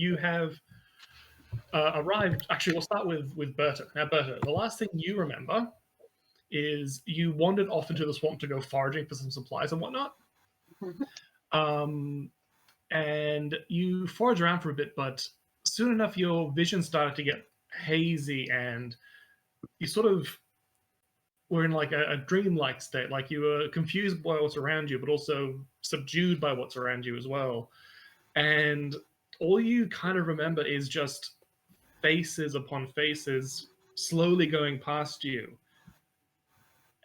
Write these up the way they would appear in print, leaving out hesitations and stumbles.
you have arrived. Actually, we'll start with Berta. Now, Berta, the last thing you remember is you wandered off into the swamp to go foraging for some supplies and whatnot. And you forage around for a bit, but soon enough your vision started to get hazy, and you sort of were in like a dreamlike state. Like you were confused by what's around you, but also subdued by what's around you as well. And all you kind of remember is just faces upon faces slowly going past you.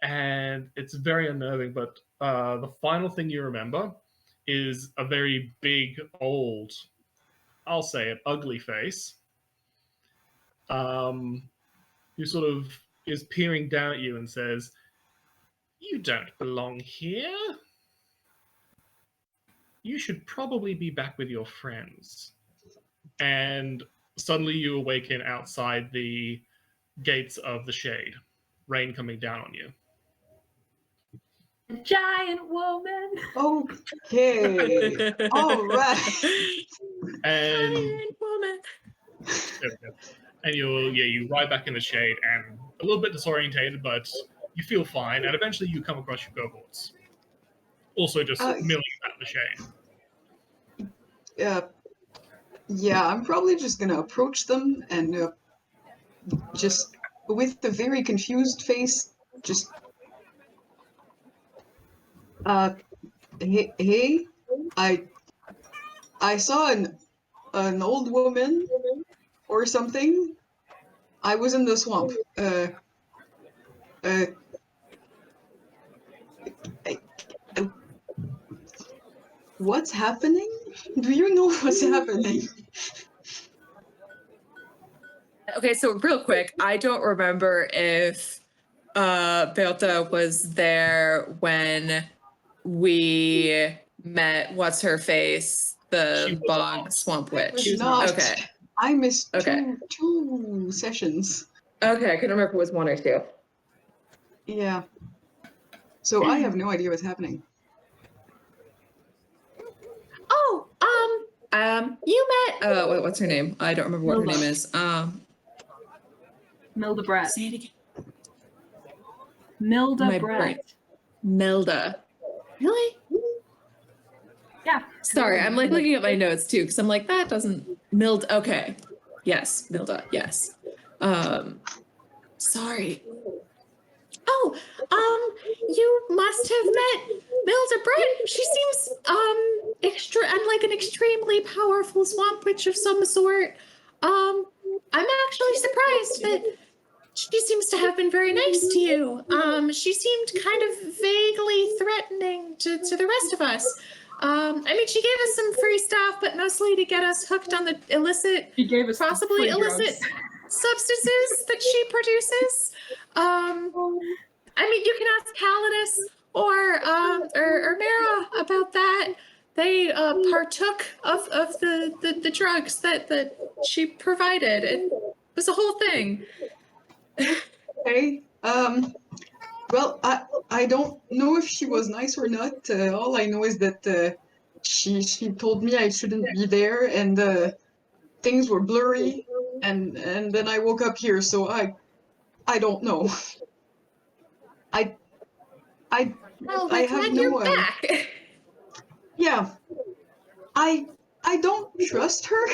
And it's very unnerving, but the final thing you remember is a very big, old, I'll say it, ugly face, who sort of is peering down at you and says, "You don't belong here. You should probably be back with your friends." And suddenly you awaken outside the gates of the shade, rain coming down on you. Giant woman. Okay. All right. And Giant woman. there we go. And you ride back in the shade and a little bit disorientated, but you feel fine. And eventually you come across your cohorts, also just milling about in the shade. Yeah, I'm probably just gonna approach them and just with the very confused face, just hey, I saw an old woman or something. I was in the swamp. What's happening? Do you know what's happening? Okay, so real quick, I don't remember if Berta was there when we met what's her face, the bog swamp witch. She was not. Okay. I missed two sessions. Okay, I couldn't remember if it was one or two. Yeah. So I have no idea what's happening. Oh, you met what's her name? I don't remember what her name is. Milda Brett. Say it again. Milda Brett. Milda. Really? Yeah. Sorry, I'm like looking at my notes too, because I'm like, that doesn't Milda. Okay. Yes, Milda, yes. Sorry. Oh, you must have met Milda Brett. She seems like an extremely powerful swamp witch of some sort. I'm actually surprised that she seems to have been very nice to you. She seemed kind of vaguely threatening to the rest of us. I mean, she gave us some free stuff, but mostly to get us hooked on the illicit, possibly illicit substances that she produces. I mean, you can ask Calidus or Mara about that. They partook of the drugs that she provided. It was a whole thing. Okay. Well, I don't know if she was nice or not. All I know is that she told me I shouldn't be there, and things were blurry, and then I woke up here. So I don't know. I have no. Back. Yeah. I don't trust her.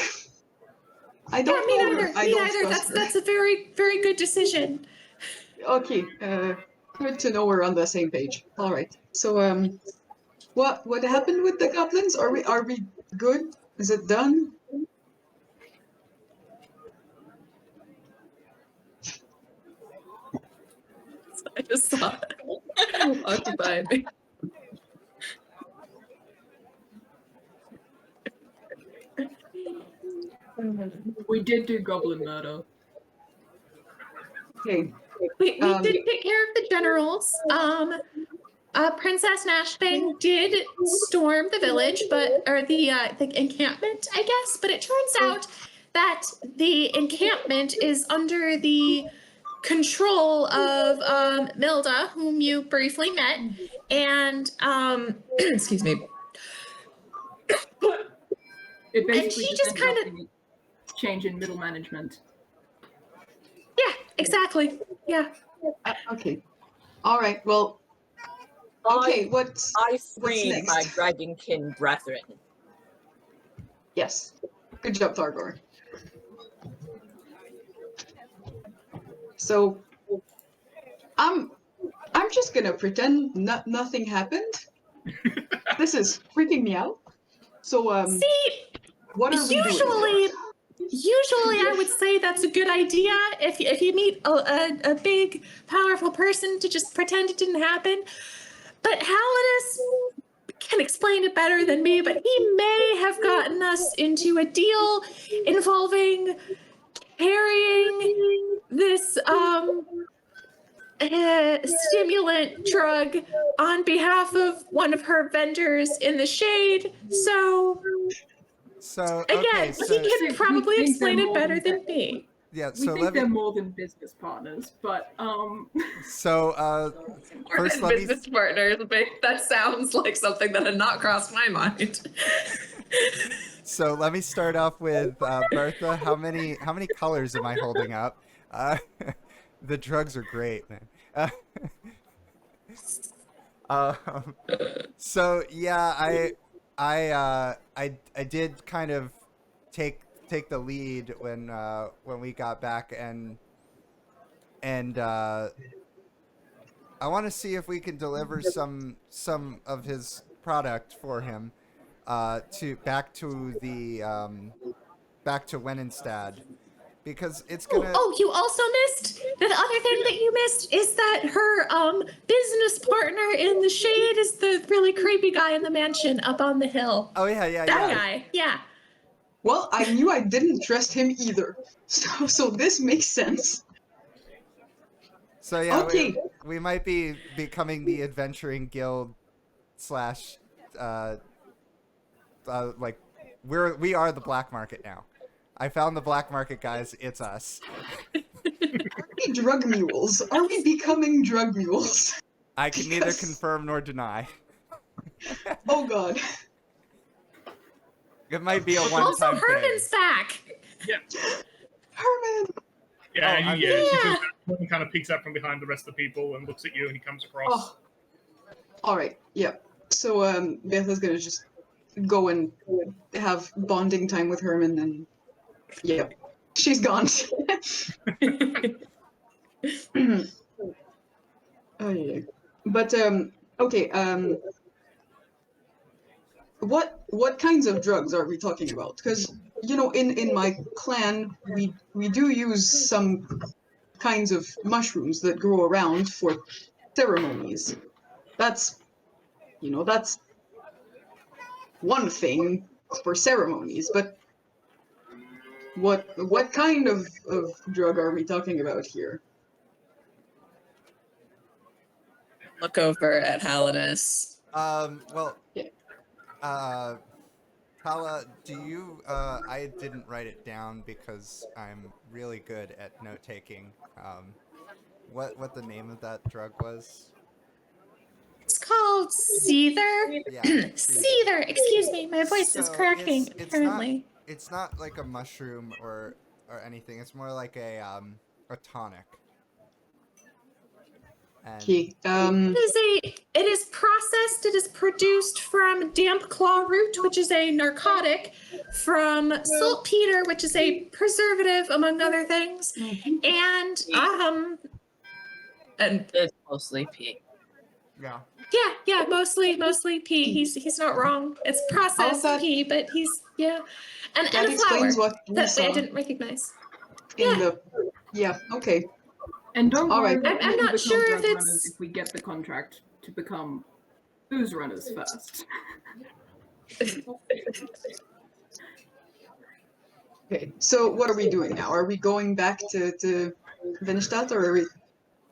I don't know her. I don't trust her. That's a very, very good decision. Okay, good to know we're on the same page. All right. So, what happened with the goblins? Are we good? Is it done? I just saw it. Occupied me. We did do goblin murder. Okay. We did take care of the generals. Princess Nashbane did storm the village, or the encampment, I guess. But it turns out that the encampment is under the control of Milda, whom you briefly met, and excuse me. And she just kind of change in middle management. Yeah, exactly. Yeah. Okay. All right. Well. Okay. What's I freed next? my dragonkin brethren. Yes. Good job, Targor. So I'm just gonna pretend nothing happened. This is freaking me out. So See, what are we doing now? usually I would say that's a good idea if you meet a big, powerful person to just pretend it didn't happen. But Halidus can explain it better than me, but he may have gotten us into a deal involving carrying this stimulant drug on behalf of one of her vendors in the shade. So So again, okay, so he can We probably think explain they're it more better than than me. yeah, We so think let me they're more than business partners, but so first let me Business partners, but that sounds like something that had not crossed my mind. so let me start off with Bertha. How many colors am I holding up? The drugs are great, man. Um, so yeah, I did kind of take the lead when we got back, and I want to see if we can deliver some of his product for him to back to the back to Wenenstad, because it's gonna. Oh, you also missed the other thing that you missed is that her business partner in the shade is the really creepy guy in the mansion up on the hill. Oh yeah. That guy, yeah. Well, I knew I didn't trust him either. So this makes sense. So yeah, Okay. we might be becoming the adventuring guild slash like we are the black market now. I found the black market, guys. It's us. Are we drug mules? Are we becoming drug mules? I can neither Yes. confirm nor deny. Oh god. It might be a Also, one-time thing. Herman's back. Yeah. Herman! Yeah, Oh, she Yeah. kind of peeks out from behind the rest of the people and looks at you, and he comes across. Oh. Alright, yeah. So Bertha's gonna just go and have bonding time with Herman and yeah. She's gone. Oh yeah. But okay, what kinds of drugs are we talking about? Because you know, in my clan, we do use some kinds of mushrooms that grow around for ceremonies. That's that's one thing for ceremonies, but what kind of drug are we talking about here? Look over at Halidus. Well, Yeah. Tala, do you? I didn't write it down because I'm really good at note taking. What the name of that drug was? It's called Seether. Yeah, Seether. Excuse me, my voice is So cracking. it's Apparently. it's not like a mushroom or anything. It's more like a tonic. And Okay. It is processed. It is produced from damp claw root, which is a narcotic, from saltpeter, which is a preservative, among other things, and It's mostly pee. yeah, mostly pea. He's not wrong. It's processed that- pea, but he's and that a flower explains what we that I saw didn't recognize. in the okay. and don't All worry, right. we I'm will not become sure if drug it's- runners if we get the contract to become booze runners first. Okay, so what are we doing now? Are we going back to Venstadt, or are we?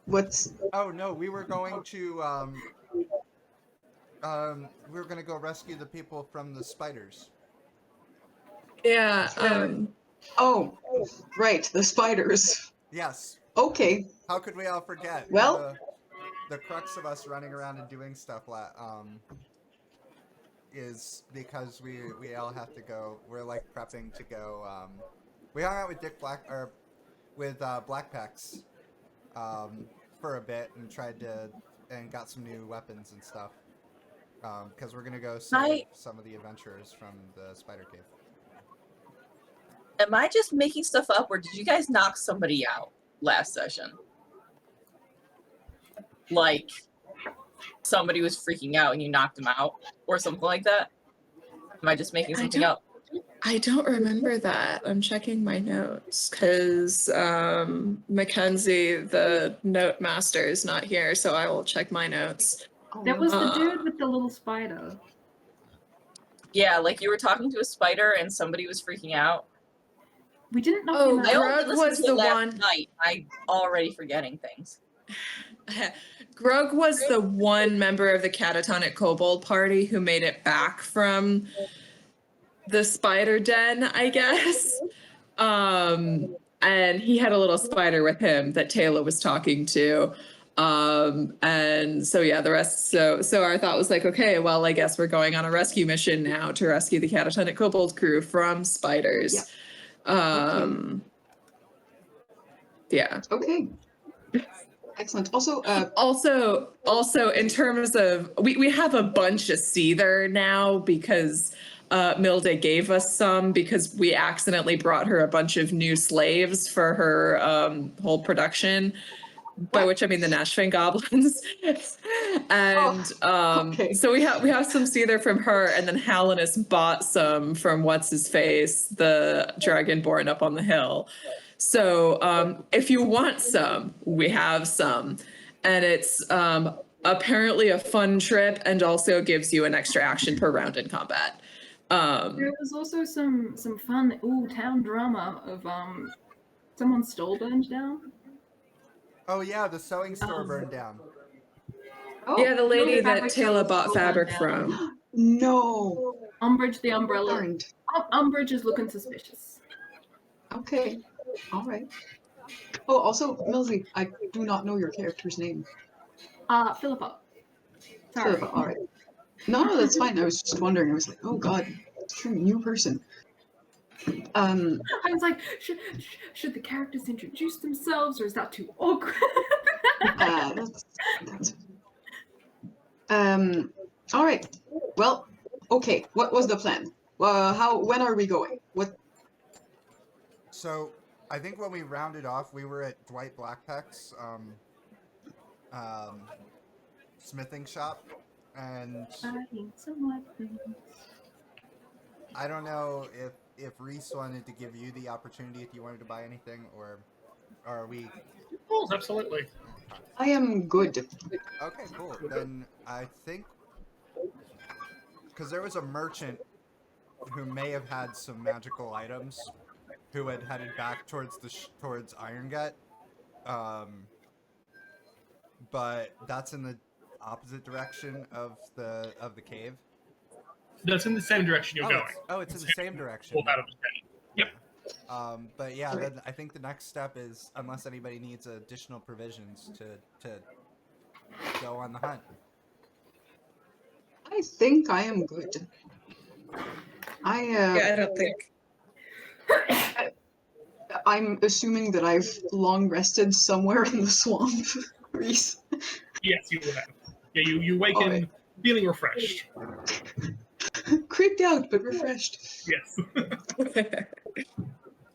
What's Oh no, we were going to we were gonna go rescue the people from the spiders. Yeah. oh, right, the spiders. Yes. Okay, How could we all forget? Well- the crux of us running around and doing stuff is because we all have to go. We're like prepping to go We hung out with Blackpacks for a bit and and got some new weapons and stuff. Because we're gonna go save some of the adventurers from the spider cave. Am I just making stuff up, or did you guys knock somebody out last session? Like, somebody was freaking out and you knocked them out, or something like that? Am I just making something up? I don't remember that. I'm checking my notes because Mackenzie, the note master, is not here, so I will check my notes. That was the dude with the little spider. Yeah, like you were talking to a spider and somebody was freaking out. We didn't know. Oh, him I out. only Grug listened was to it the last one. night. I'm already forgetting things. Grug was the one member of the Catatonic Kobold party who made it back from the spider den, I guess. And he had a little spider with him that Taylor was talking to. And so yeah, the rest. So our thought was like, okay, well, I guess we're going on a rescue mission now to rescue the Catatonic Kobold crew from spiders. Yeah. Yeah. Okay. Excellent. Also, also in terms of we have a bunch of seether now because Milda gave us some because we accidentally brought her a bunch of new slaves for her whole production, by which I mean the Nashvin goblins. And okay. so we have some seether from her, and then Halinus bought some from what's his face, the dragonborn up on the hill. So if you want some, we have some. And it's apparently a fun trip and also gives you an extra action per round in combat. There was also some fun town drama of someone's stall burned down. Oh yeah, the sewing store burned down. Oh, Yeah, the lady Fabric that Taylor store bought burned fabric down. from. No. Umbridge the umbrella. Darned. Umbridge is looking suspicious. Okay. All right. Oh, also, Milsey, I do not know your character's name. Philippa. Sorry. Philippa, all right. No, that's fine. I was just wondering. I was like, oh god, true, new person. I was like, should the characters introduce themselves, or is that too awkward? That's all right. Well, okay. What was the plan? When are we going? What? So I think when we rounded off, we were at Dwight Blackpack's smithing shop, and I don't know if Reese wanted to give you the opportunity if you wanted to buy anything, or are we? Oh, absolutely. I am good. Okay, cool. Then I think because there was a merchant who may have had some magical items who had headed back towards towards Iron Gut, but that's in the opposite direction of the cave. That's in the same direction you're going. It's in the same direction. Out of the cave. Yep. But yeah, then I think the next step is, unless anybody needs additional provisions, to go on the hunt. I think I am good. I don't think. I'm assuming that I've long rested somewhere in the swamp, Reese. Yes, you will have. Yeah, you wake in feeling refreshed. Creeped out, but refreshed. Yes.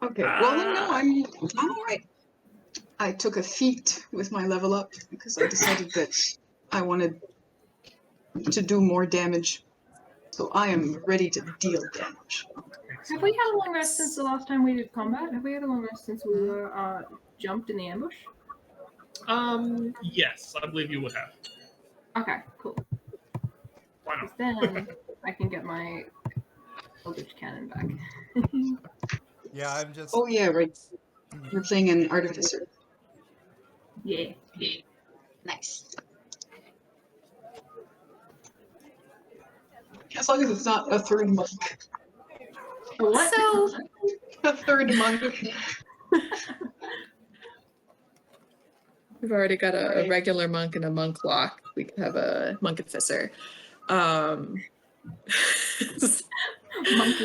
Okay. Well, then, no, I'm all right. I took a feat with my level up because I decided that I wanted to do more damage. So I am ready to deal damage. Have we had a long rest since the last time we did combat? Have we had a long rest since we were jumped in the ambush? Yes, I believe you would have. Okay, cool. Why not? Then I can get my Eldritch Cannon back. Yeah, I'm just. Oh yeah, right. You're playing an artificer. Yeah. Nice. As long as it's not a third monk. What? So A third monk. we've already got a regular monk and a monk lock. We could have a monk officer. Monkeying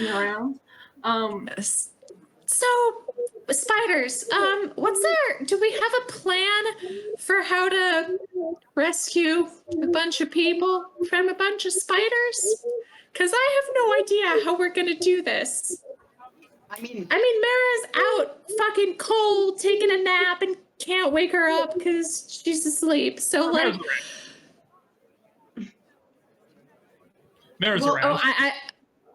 around. Yes. So, spiders, do we have a plan for how to rescue a bunch of people from a bunch of spiders? Because I have no idea how we're going to do this. I mean, Mara's out fucking cold, taking a nap, and can't wake her up because she's asleep. So, like, Mara's around.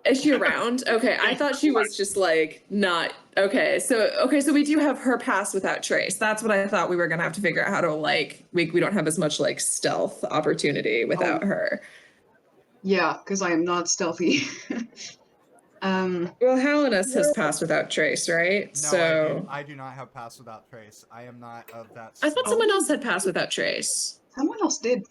is she around? Okay, I thought she was just like not okay. So we do have her pass without trace. That's what I thought we were gonna have to figure out how to like we don't have as much like stealth opportunity without her. yeah, because I am not stealthy. Well, Helenus has passed without trace, right? No, I do not have pass without trace. I am not of that. I thought someone else had passed without trace. Someone else did.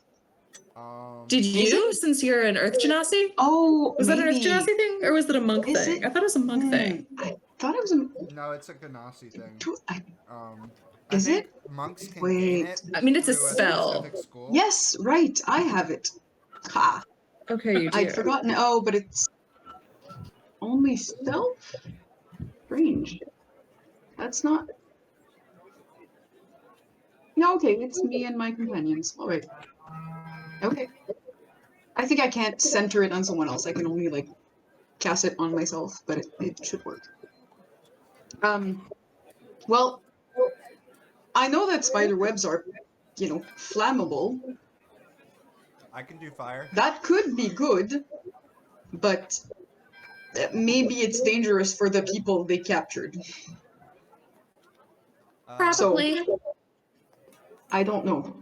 Did you, since you're an Earth Genasi? Oh, was that an Earth Genasi thing, or was it a monk thing? I thought it was a monk thing. I thought it was a. No, it's a Ganassi thing. Is it? Monks can Wait. gain it. I mean, it's a through spell. specific school. Yes, right. I have it. Ha. Okay, you do. I'd forgotten. Oh, but it's only stealth range. That's not. No, okay. It's me and my companions. All right. Okay. I think I can't center it on someone else. I can only like cast it on myself, but it should work. Well, I know that spider webs are, flammable. I can do fire. That could be good, but maybe it's dangerous for the people they captured. Probably. So, I don't know.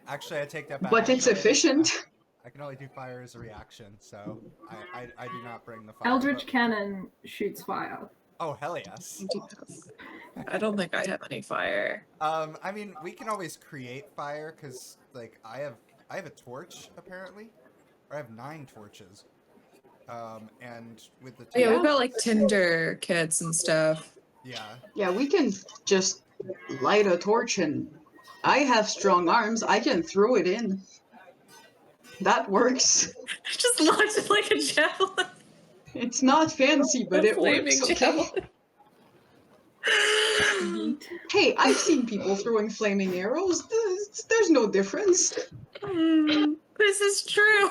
Actually, I take that back. But it's efficient. I can only do fire as a reaction, so I do not bring the fire. Eldritch Cannon shoots fire. Oh, hell yes. I don't think I have any fire. I mean, we can always create fire, because, like, I have a torch, apparently. Or I have 9 torches. And with the Yeah, we've got, like, tinder kits and stuff. Yeah. Yeah, we can just light a torch and I have strong arms. I can throw it in. That works. Just launch it like a javelin. It's not fancy, but it works. Okay. Hey, I've seen people throwing flaming arrows. There's no difference. This is true.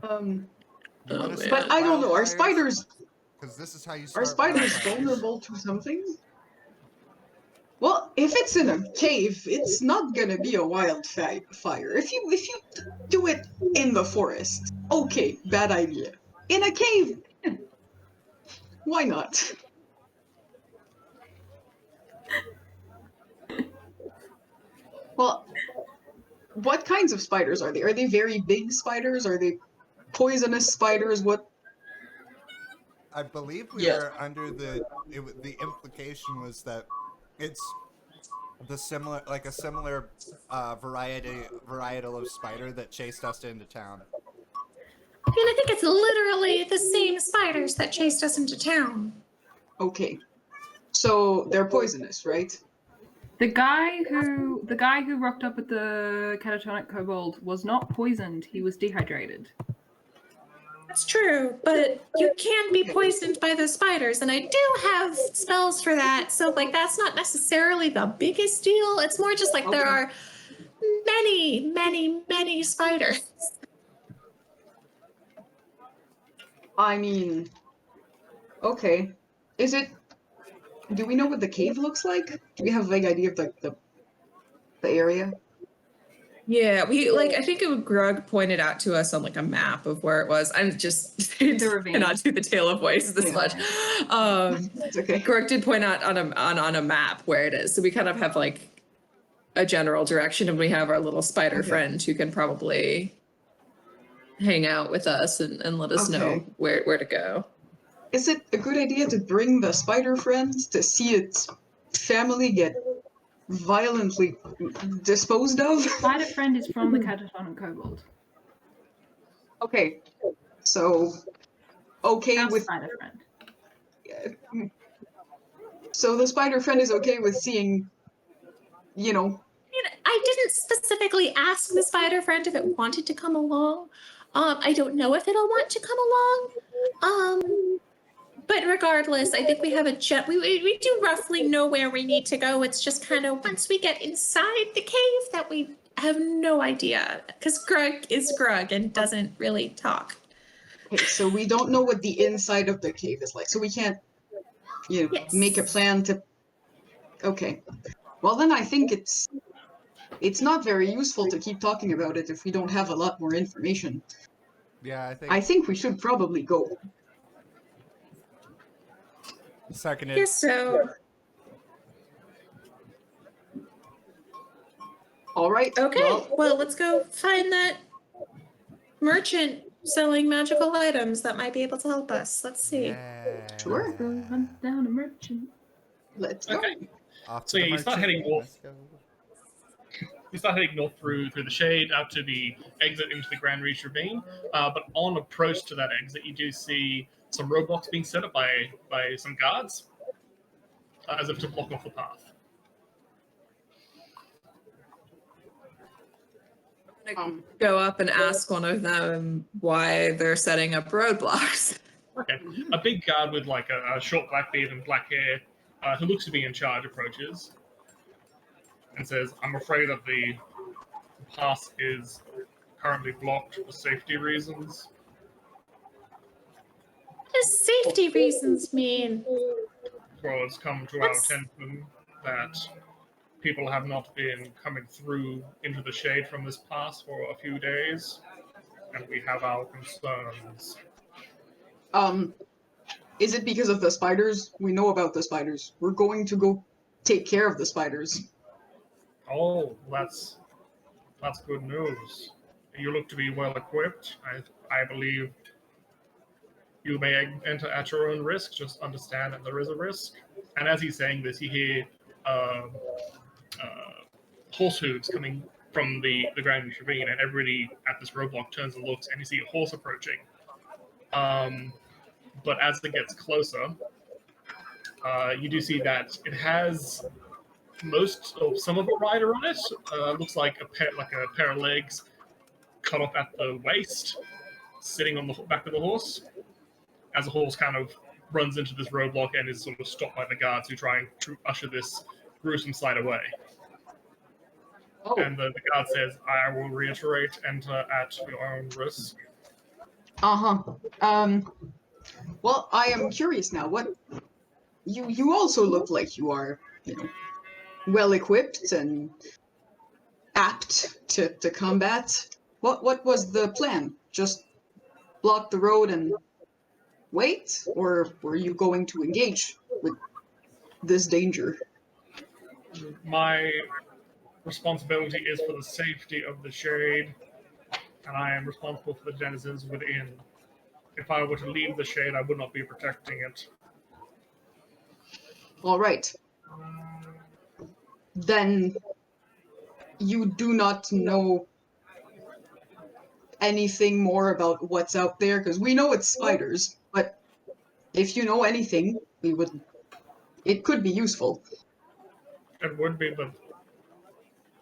But I don't know. Are spiders? Because this is how you Are spiders vulnerable to something? Well, if it's in a cave, it's not gonna be a wild fire. If you do it in the forest, okay, bad idea. In a cave, why not? Well, what kinds of spiders are they? Are they very big spiders? Are they poisonous spiders? What? I believe we are under the implication was that it's a similar varietal of spider that chased us into town. I mean, I think it's literally the same spiders that chased us into town. Okay, so they're poisonous, right? The guy who rocked up at the Katatonic Kobold was not poisoned. He was dehydrated. That's true, but you can be poisoned by the spiders, and I do have spells for that, so, like, that's not necessarily the biggest deal. It's more just, like, there are many, many, many spiders. I mean, okay. Do we know what the cave looks like? Do we have a vague idea of, like, the area? Yeah, I think Grug pointed out to us on like a map of where it was. I'm just cannot do the Tale of Voice this much. It's okay. Grug did point out on a map where it is, so we kind of have like a general direction, and we have our little spider friend who can probably hang out with us and let us know where to go. Is it a good idea to bring the spider friends to see its family get violently disposed of? Spider friend is from the Katatonic Kobold. Okay, so with spider friend. So the spider friend is okay with seeing, I didn't specifically ask the spider friend if it wanted to come along. I don't know if it'll want to come along. But regardless, I think we have a jet. We do roughly know where we need to go. It's just kind of once we get inside the cave that we have no idea. Because Grug is Grug and doesn't really talk. Okay, so we don't know what the inside of the cave is like, so we can't, Yes. make a plan to. Okay, well then I think it's not very useful to keep talking about it if we don't have a lot more information. Yeah, I think we should probably go. seconded. Yes, so. All right. Okay, well, let's go find that merchant selling magical items that might be able to help us. Let's see. Yeah. Sure. Go hunt down a merchant. Let's go. Okay. Off to So the yeah, you start merchant. heading north. Let's go. You start heading north through the shade out to the exit into the Grand Reach ravine. But on approach to that exit, you do see some roadblocks being set up by some guards, as if to block off the path. Go up and ask one of them why they're setting up roadblocks. Okay. A big guard with like a short black beard and black hair, who looks to be in charge, approaches and says, "I'm afraid that the pass is currently blocked for safety reasons." What does safety reasons mean? Well, it's come to our attention that people have not been coming through into the shade from this pass for a few days, and we have our concerns. Is it because of the spiders? We know about the spiders. We're going to go take care of the spiders. Oh, that's good news. You look to be well equipped. I believe you may enter at your own risk. Just understand that there is a risk. And as he's saying this, you hear horse hooves coming from the Grand Reach ravine, and everybody at this roadblock turns and looks, and you see a horse approaching. But as it gets closer, you do see that it has some of a rider on it. Looks like a pair of legs cut off at the waist, sitting on the back of the horse. As the horse kind of runs into this roadblock and is sort of stopped by the guards who try to usher this gruesome sight away. Oh. And the guard says, "I will reiterate, enter at your own risk." Well, I am curious now. What you also look like you are, well equipped and apt to combat. What was the plan? Just block the road and wait, or were you going to engage with this danger? My responsibility is for the safety of the shade, and I am responsible for the denizens within. If I were to leave the shade, I would not be protecting it. All right. Then you do not know anything more about what's out there, because we know it's spiders, but if you know anything, it could be useful. It would be, but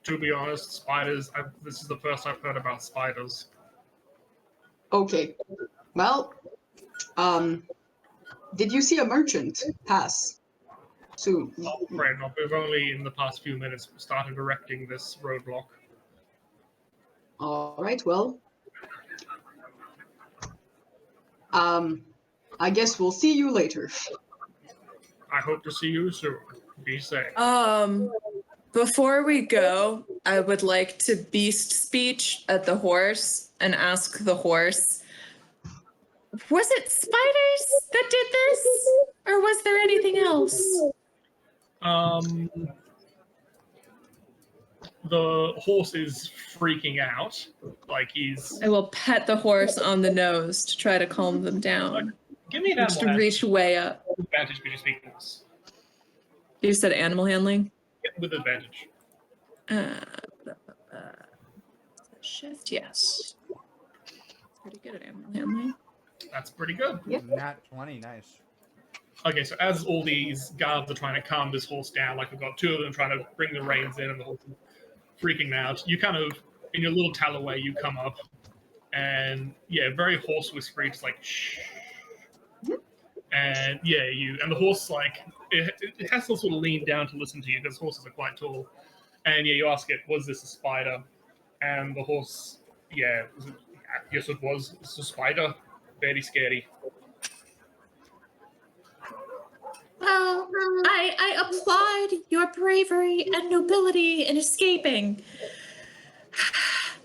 to be honest, spiders, this is the first I've heard about spiders. Okay. Well, did you see a merchant pass soon? Not afraid not. We've only in the past few minutes started erecting this roadblock. All right, well, I guess we'll see you later. I hope to see you soon. Be safe. Before we go, I would like to beast speech at the horse and ask the horse, was it spiders that did this? Or was there anything else? The horse is freaking out. Like I will pet the horse on the nose to try to calm them down. Give me an Just animal to reach way up. advantage because you speak horse. You said animal handling? Yeah, with advantage. Shift, yes. Pretty good at animal handling. That's pretty good. Nat 20, nice. Okay, so as all these guards are trying to calm this horse down, like we've got two of them trying to bring the reins in and the horse is freaking out, you kind of, in your little talaway, you come up and yeah, very hoarse whispery, just like shh. And yeah, and the horse like it has to sort of lean down to listen to you because horses are quite tall. And yeah, you ask it, was this a spider? And the horse, yeah, yes, it was. It's a spider. Very scary. Well, I applaud your bravery and nobility in escaping.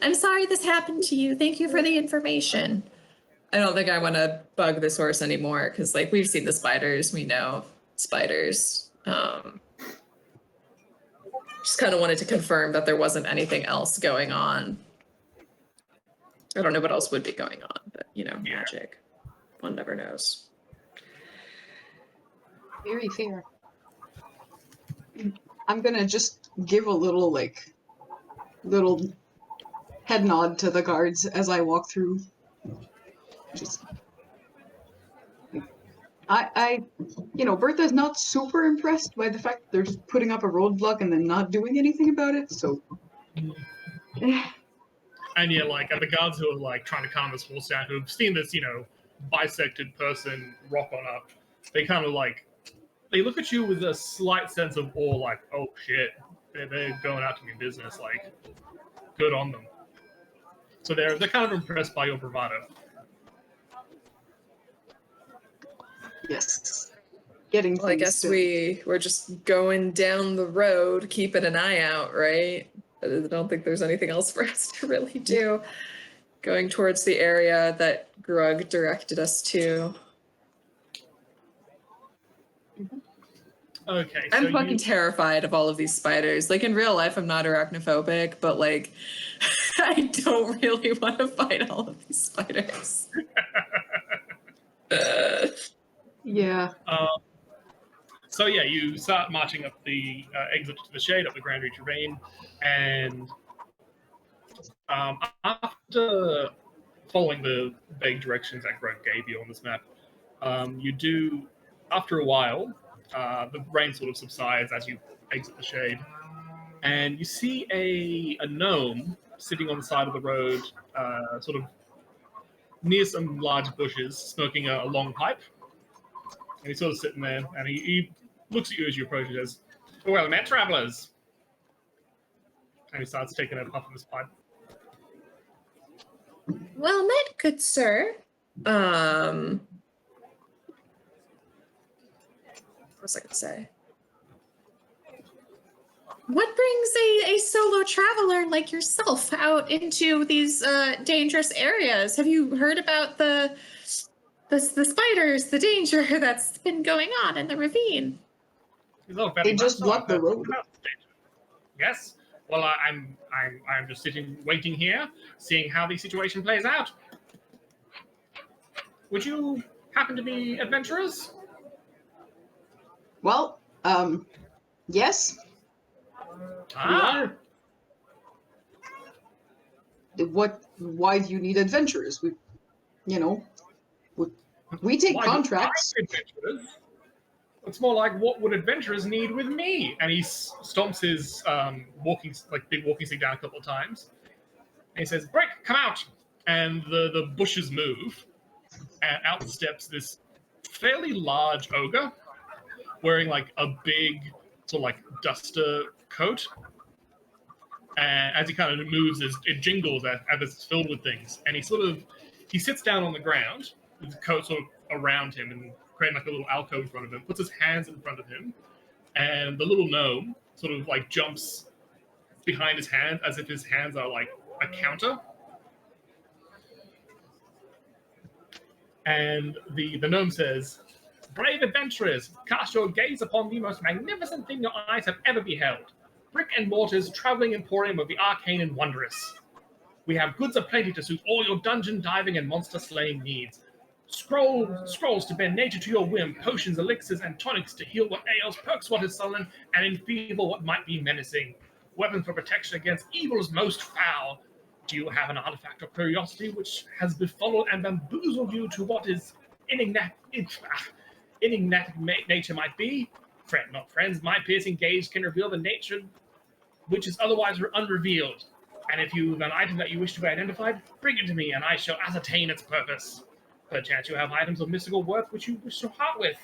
I'm sorry this happened to you. Thank you for the information. I don't think I want to bug this horse anymore because, like, we've seen the spiders. We know spiders. Just kind of wanted to confirm that there wasn't anything else going on. I don't know what else would be going on, but, you know, Yeah. magic. One never knows. Very fair. I'm gonna just give a little head nod to the guards as I walk through. Just Bertha's not super impressed by the fact that they're just putting up a roadblock and then not doing anything about it, so And yeah, like the guards who are like trying to calm this horse down, who've seen this, bisected person rock on up, they kind of like they look at you with a slight sense of awe, like, oh shit, they're going out to mean business, like, good on them. So they're kind of impressed by your bravado. yes. Getting Well, I guess we're just going down the road, keeping an eye out, right? I don't think there's anything else for us to really do. Going towards the area that Grug directed us to. Okay, I'm so fucking terrified of all of these spiders. Like, in real life, I'm not arachnophobic, but, like, I don't really want to fight all of these spiders. Yeah. So yeah, you start marching up the exit to the shade, up the Grand Reach ravine, and after following the vague directions that Greg gave you on this map, you do, after a while, the rain sort of subsides as you exit the shade, and you see a gnome sitting on the side of the road, sort of near some large bushes, smoking a long pipe. And he's sort of sitting there, and he looks at you as you approach and says, well met, travelers. And he starts taking a puff of his pipe. Well met, good sir. What was I going to say? What brings a solo traveler like yourself out into these dangerous areas? Have you heard about the spiders, the danger that's been going on in the ravine? They just blocked the road. Yes. Well, I'm just sitting, waiting here, seeing how the situation plays out. Would you happen to be adventurers? Well, yes. Ah. Why do you need adventurers? We take contracts. It's more like, what would adventurers need with me? And he stomps his big walking stick down a couple of times. And he says, Brick, come out! And the bushes move. And out steps this fairly large ogre wearing like a big sort of like duster coat. And as he kind of moves, it jingles as it's filled with things. And he sits down on the ground with the coat sort of around him and creating like a little alcove in front of him, puts his hands in front of him, and the little gnome sort of like jumps behind his hand as if his hands are like a counter. And the gnome says, brave adventurers, cast your gaze upon the most magnificent thing your eyes have ever beheld. Brick and mortar's traveling emporium of the arcane and wondrous. We have goods aplenty to suit all your dungeon diving and monster slaying needs. Scrolls to bend nature to your whim, potions, elixirs, and tonics to heal what ails, perks what is sullen, and enfeeble what might be menacing. Weapons for protection against evil's most foul. Do you have an artifact or curiosity which has befuddled and bamboozled you to what is enigmatic nature might be? Fret not, friends. My piercing gaze can reveal the nature which is otherwise unrevealed. And if you have an item that you wish to be identified, bring it to me, and I shall ascertain its purpose. Perchance you have items of mystical worth which you wish to part with.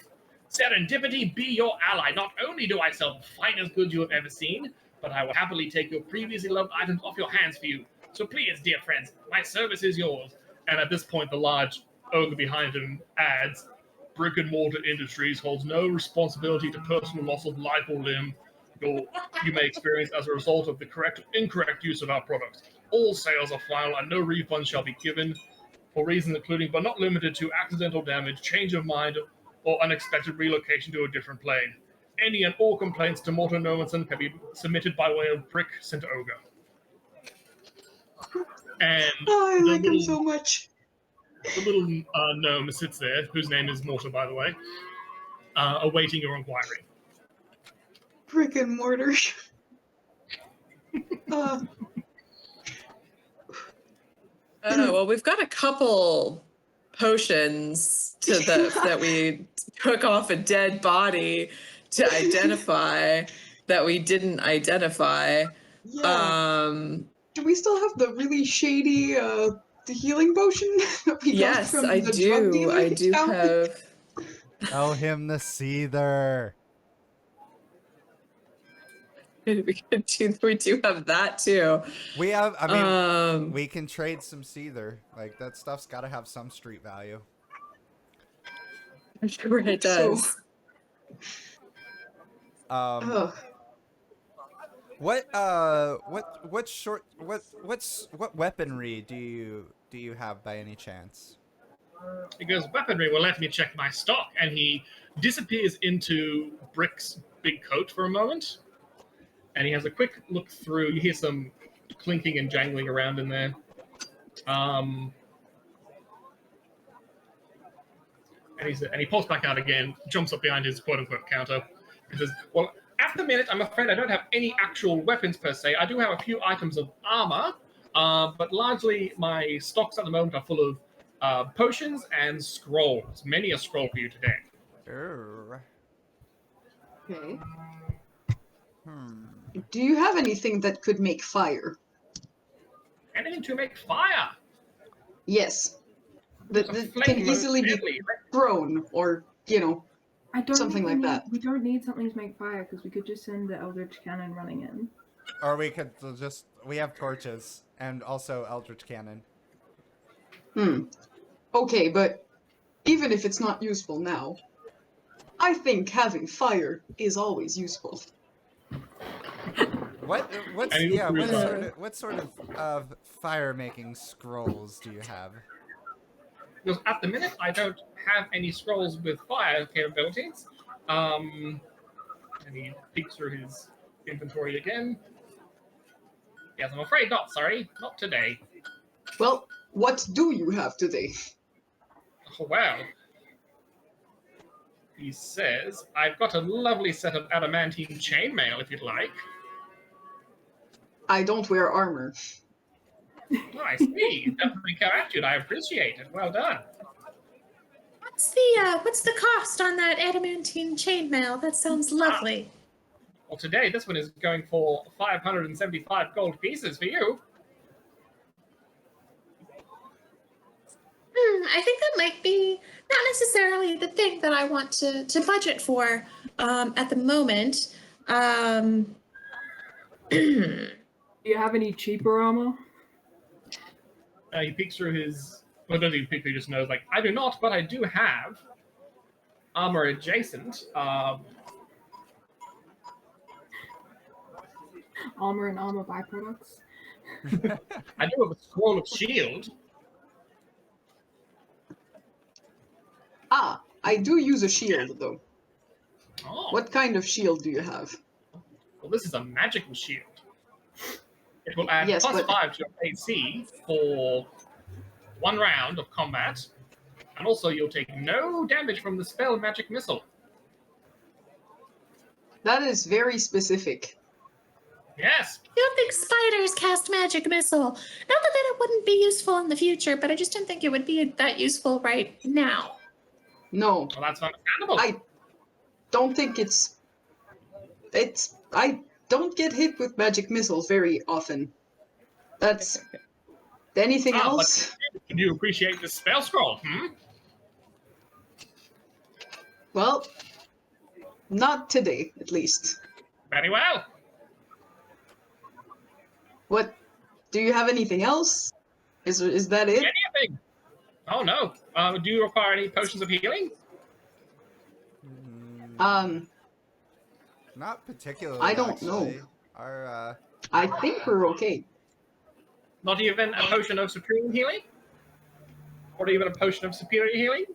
Serendipity be your ally. Not only do I sell the finest goods you have ever seen, but I will happily take your previously loved items off your hands for you. So please, dear friends, my service is yours. And at this point, the large ogre behind him adds, Brick and Mortar Industries holds no responsibility to personal loss of life or limb you may experience as a result of the incorrect use of our products. All sales are final and no refunds shall be given for reasons including but not limited to accidental damage, change of mind, or unexpected relocation to a different plane. Any and all complaints to Mortar Nomanson can be submitted by way of Brick sent to Ogre. And Oh, I like him so much. the little gnome sits there, whose name is Mortar, by the way, awaiting your inquiry. Brick and mortar. Well, we've got a couple potions that we took off a dead body to identify that we didn't identify. Yeah. Do we still have the really shady the healing potion that we got from I the do. drug dealer? I do town? have. Tell him the seether. We do have that too. We have. I mean, we can trade some seether. Like that stuff's got to have some street value. I'm sure it does. What weaponry do you have by any chance? He goes, weaponry, well, let me check my stock. And he disappears into Brick's big coat for a moment. And he has a quick look through. You hear some clinking and jangling around in there. And he pulls back out again, jumps up behind his quote-unquote counter, and says, well, at the minute, I'm afraid I don't have any actual weapons per se. I do have a few items of armor, but largely my stocks at the moment are full of potions and scrolls. Many a scroll for you today. Okay. Do you have anything that could make fire? Anything to make fire? Yes. That can easily be thrown, or, something like that. We don't need something to make fire, because we could just send the Eldritch Cannon running in. Or we could we have torches, and also Eldritch Cannon. Okay, but even if it's not useful now, I think having fire is always useful. What sort of fire making scrolls do you have? Because at the minute, I don't have any scrolls with fire capabilities. And he peeks through his inventory again. Yes, I'm afraid not, sorry. Not today. Well, what do you have today? Oh, well. He says, I've got a lovely set of adamantine chainmail, if you'd like. I don't wear armor. Oh, I see. Definitely charactered. I appreciate it. Well done. What's the cost on that adamantine chainmail? That sounds lovely. Well, today this one is going for 575 gold pieces for you. I think that might be not necessarily the thing that I want to budget for at the moment. Do you have any cheaper armor? He peeks through his... Well, doesn't even peek, he just knows, like, I do not, but I do have armor adjacent. Armor and armor byproducts? I do have a scroll of shield. I do use a shield, though. Oh. What kind of shield do you have? Well, this is a magical shield. It will add Yes, +5 to your AC for 1 round of combat, and also you'll take no damage from the spell Magic Missile. That is very specific. Yes. I don't think spiders cast magic missile. Not that it wouldn't be useful in the future, but I just don't think it would be that useful right now. No. Well, that's understandable. I don't think I don't get hit with magic missiles very often. That's anything Ah, but- else? Do you appreciate this spell scroll? Well, not today, at least. Very well. What? Do you have anything else? Is that it? Anything? Oh no. Do you require any potions of healing? Not particularly. I don't know. actually. Our I think we're okay. Not even a potion of supreme healing? Or even a potion of superior healing?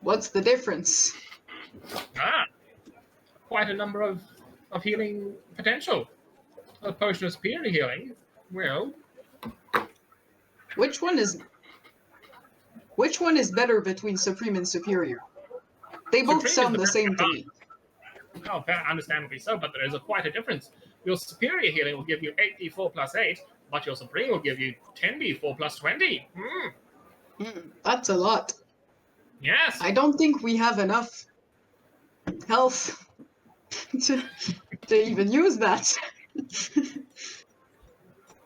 What's the difference? Ah, quite a number of healing potential. A potion of superior healing, well, Which one is better between supreme and superior? They both Supreme is sound the the best same to combined. me. oh, understandably so, but there is quite a difference. Your superior healing will give you 8d4 plus 8, but your supreme will give you 10d4 plus 20. That's a lot. Yes. I don't think we have enough health to even use that.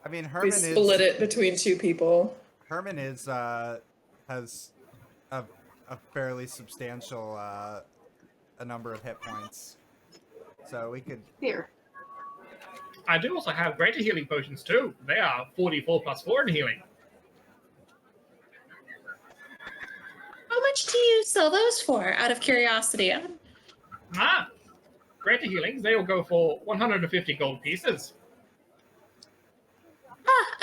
I mean, We Herman split is it between two people. Herman is has a fairly substantial a number of hit points, so we could. Here. I do also have greater healing potions too. They are 44 plus 4 in healing. How much do you sell those for, out of curiosity? Ah, greater healings, they will go for 150 gold pieces.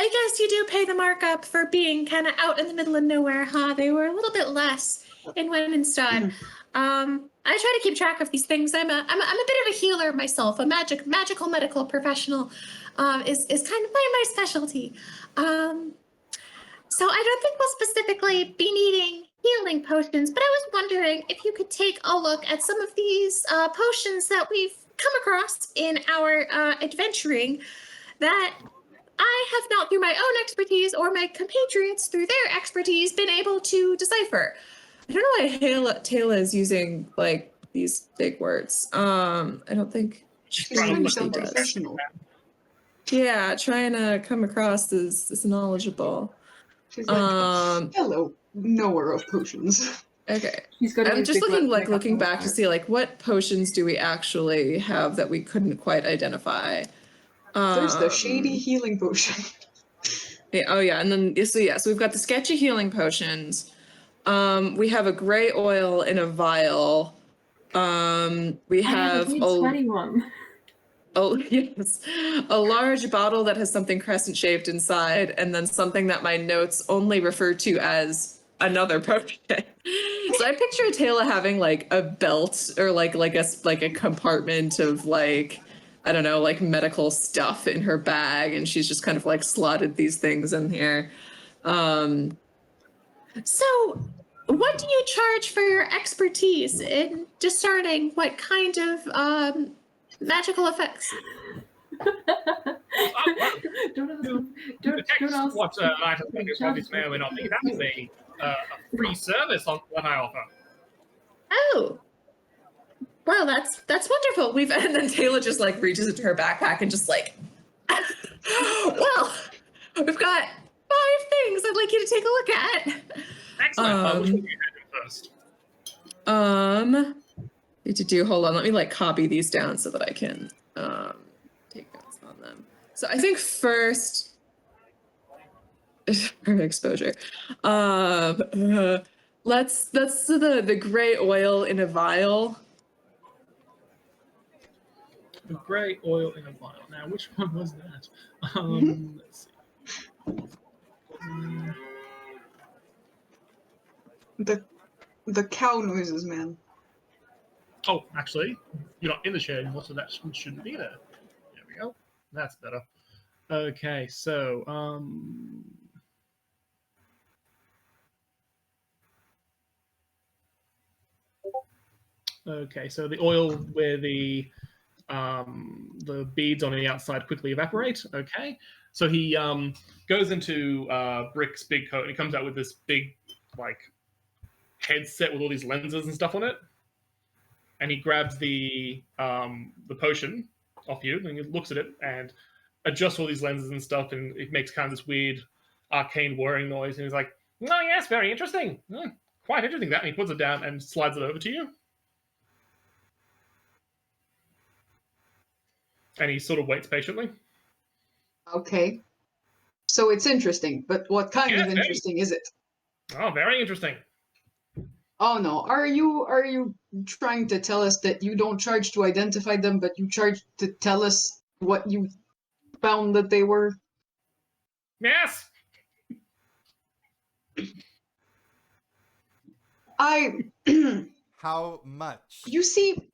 I guess you do pay the markup for being kind of out in the middle of nowhere, huh? They were a little bit less in Wenenstad. I try to keep track of these things. I'm a bit of a healer myself. A magical medical professional is kind of my specialty. So I don't think we'll specifically be needing healing potions, but I was wondering if you could take a look at some of these potions that we've come across in our adventuring that I have not, through my own expertise or my compatriots through their expertise, been able to decipher. I don't know why Taylor is using like these big words. I don't think She's Trying trying to to sound look professional. Yeah, trying to come across as knowledgeable. She's like, Um, hello, knower of potions. Okay. She's got to I'm use just big looking words to make up looking for back to it. see like what potions do we actually have that we couldn't quite identify. There's the shady healing potion. Yeah, oh yeah, and then so we've got the sketchy healing potions. We have a gray oil in a vial. We I have have a big sweaty one. yes, a large bottle that has something crescent shaped inside, and then something that my notes only refer to as another potion. So I picture Taylor having like a belt or like a compartment of like, I don't know, like medical stuff in her bag, and she's just kind of like slotted these things in here. So, what do you charge for your expertise in discerning what kind of magical effects? Don't ask. To Don't detect ask. what items may or may not be, that is a free service on what I offer. Oh, well, that's wonderful. And then Taylor just like reaches into her backpack and just like, well, we've got 5 things I'd like you to take a look at. Excellent. Which one do you have first? Hold on, let me like copy these down so that I can take notes on them. So I think first exposure. That's the gray oil in a vial. The grey oil in a vial. Now, which one was that? Let's see. The cow noises, man. Oh, actually, you're not in the shade anymore, so that shouldn't be there. There we go. That's better. Okay, so okay, so the oil where the beads on the outside quickly evaporate. Okay, so he goes into Brick's big coat and he comes out with this big like headset with all these lenses and stuff on it, and he grabs the potion off you and he looks at it, and adjusts all these lenses and stuff, and it makes kind of this weird arcane whirring noise. And he's like, "Oh yes, very interesting, quite interesting." That, and he puts it down and slides it over to you. And he sort of waits patiently. Okay. So it's interesting, but what kind Yes, of interesting is it? Oh, very interesting. Oh no, are you trying to tell us that you don't charge to identify them, but you charge to tell us what you found that they were? Yes. How much? You see,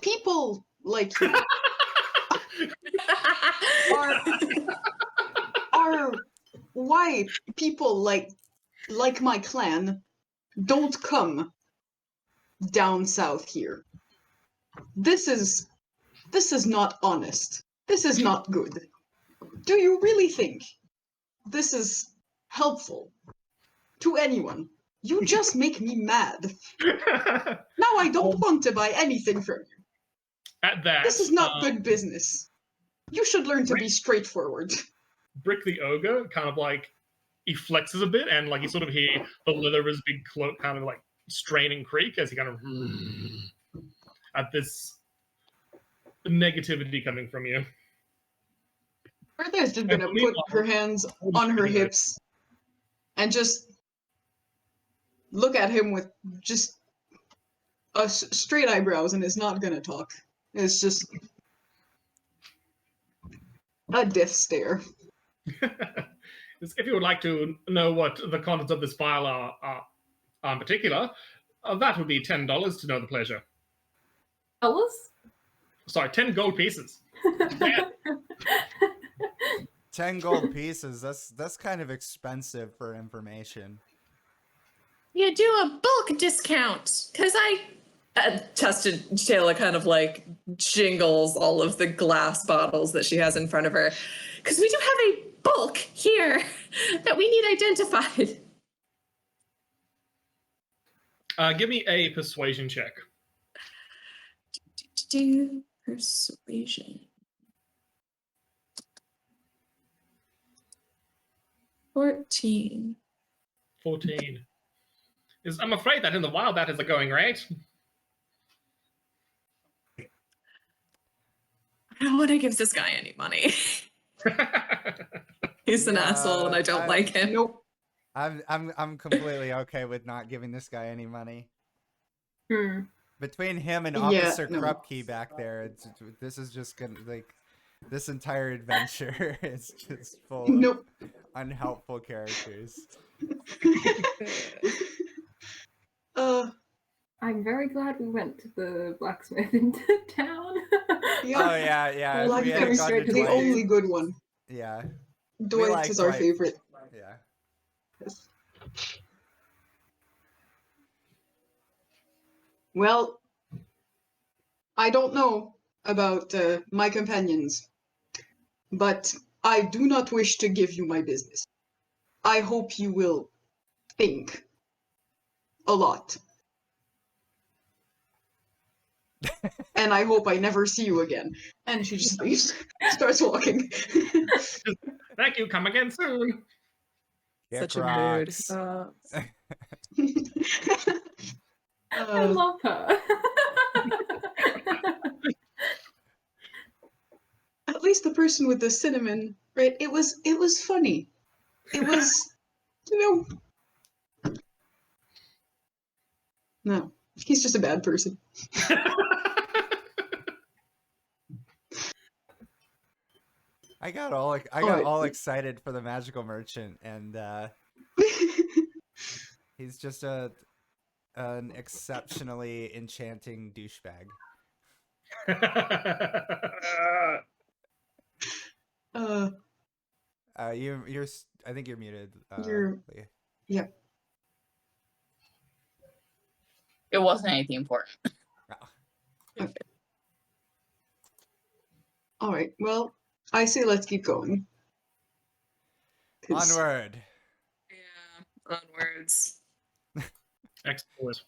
people like you are why people like my clan don't come down south here. This is not honest. This is not good. Do you really think this is helpful to anyone? You just make me mad. Now I don't want to buy anything from you. At that, This is not good business. You should learn to be straightforward. Brick the ogre kind of like he flexes a bit, and like you sort of hear the leather of his big cloak kind of like strain and creak as he kind of at this negativity coming from you. Bertha's just gonna put her hands on her hips and just look at him with just straight eyebrows and is not gonna talk. It's just a death stare. If you would like to know what the contents of this file are in particular, that would be $10 to know the pleasure. Dollars? Sorry, 10 gold pieces. Yeah. 10 gold pieces. That's kind of expensive for information. You do a bulk discount, because Tested Taylor kind of like jingles all of the glass bottles that she has in front of her, because we do have a bulk here that we need identified. Give me a persuasion check. Persuasion. 14. 14. I'm afraid that in the wild that isn't going right. I don't want to give this guy any money. He's an asshole, and I don't like him. Nope. I'm completely okay with not giving this guy any money. Between him and Officer Krupke back there, this is just gonna this entire adventure is just full of unhelpful characters. I'm very glad we went to the blacksmith in town. Yeah. Oh yeah. The only good one. Yeah. Dwight is our favorite. Yeah. Yes. Well, I don't know about my companions, but I do not wish to give you my business. I hope you will think a lot. And I hope I never see you again. And she just leaves, starts walking. Thank you, come again soon. Such a mood. I love her. At least the person with the cinnamon, right? It was funny. It was, No, he's just a bad person. I got all excited for the magical merchant, and he's just an exceptionally enchanting douchebag. You're I think you're muted. Yeah. It wasn't anything important. Okay. All right. Well, I say let's keep going. Onward. Yeah, onwards. Excellent.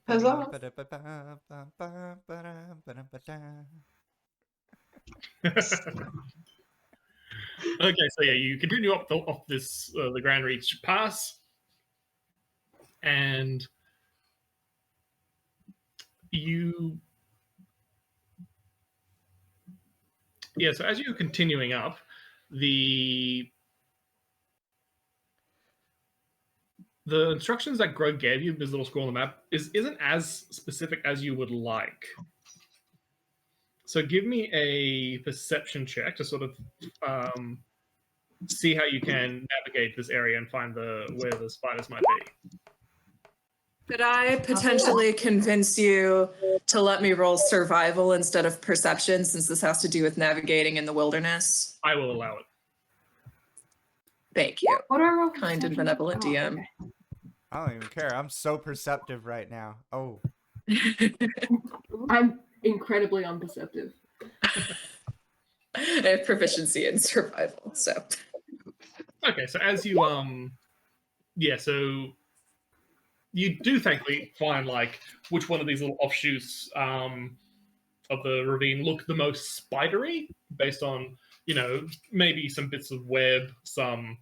Huzzah. Okay, so yeah, you continue up off this the Grand Reach Pass, and you so as you're continuing up, the instructions that Grug gave you, this little scroll on the map, isn't as specific as you would like. So give me a perception check to sort of see how you can navigate this area and find where the spiders might be. Could I potentially convince you to let me roll survival instead of perception, since this has to do with navigating in the wilderness? I will allow it. Thank you. What do I roll? Kind and benevolent Oh, DM. okay. I don't even care. I'm so perceptive right now. Oh, I'm incredibly unperceptive. I have proficiency in survival, so. Okay, so as you so you do thankfully find like which one of these little offshoots of the ravine look the most spidery, based on maybe some bits of web, the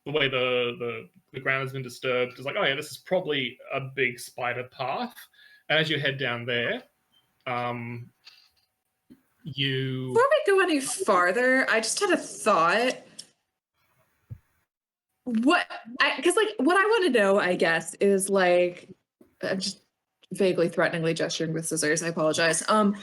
way the ground has been disturbed. It's like, oh yeah, this is probably a big spider path. And as you head down there, you Before we go any farther, I just had a thought. What I want to know, I guess, is like, I'm just vaguely threateningly gesturing with scissors. I apologize. What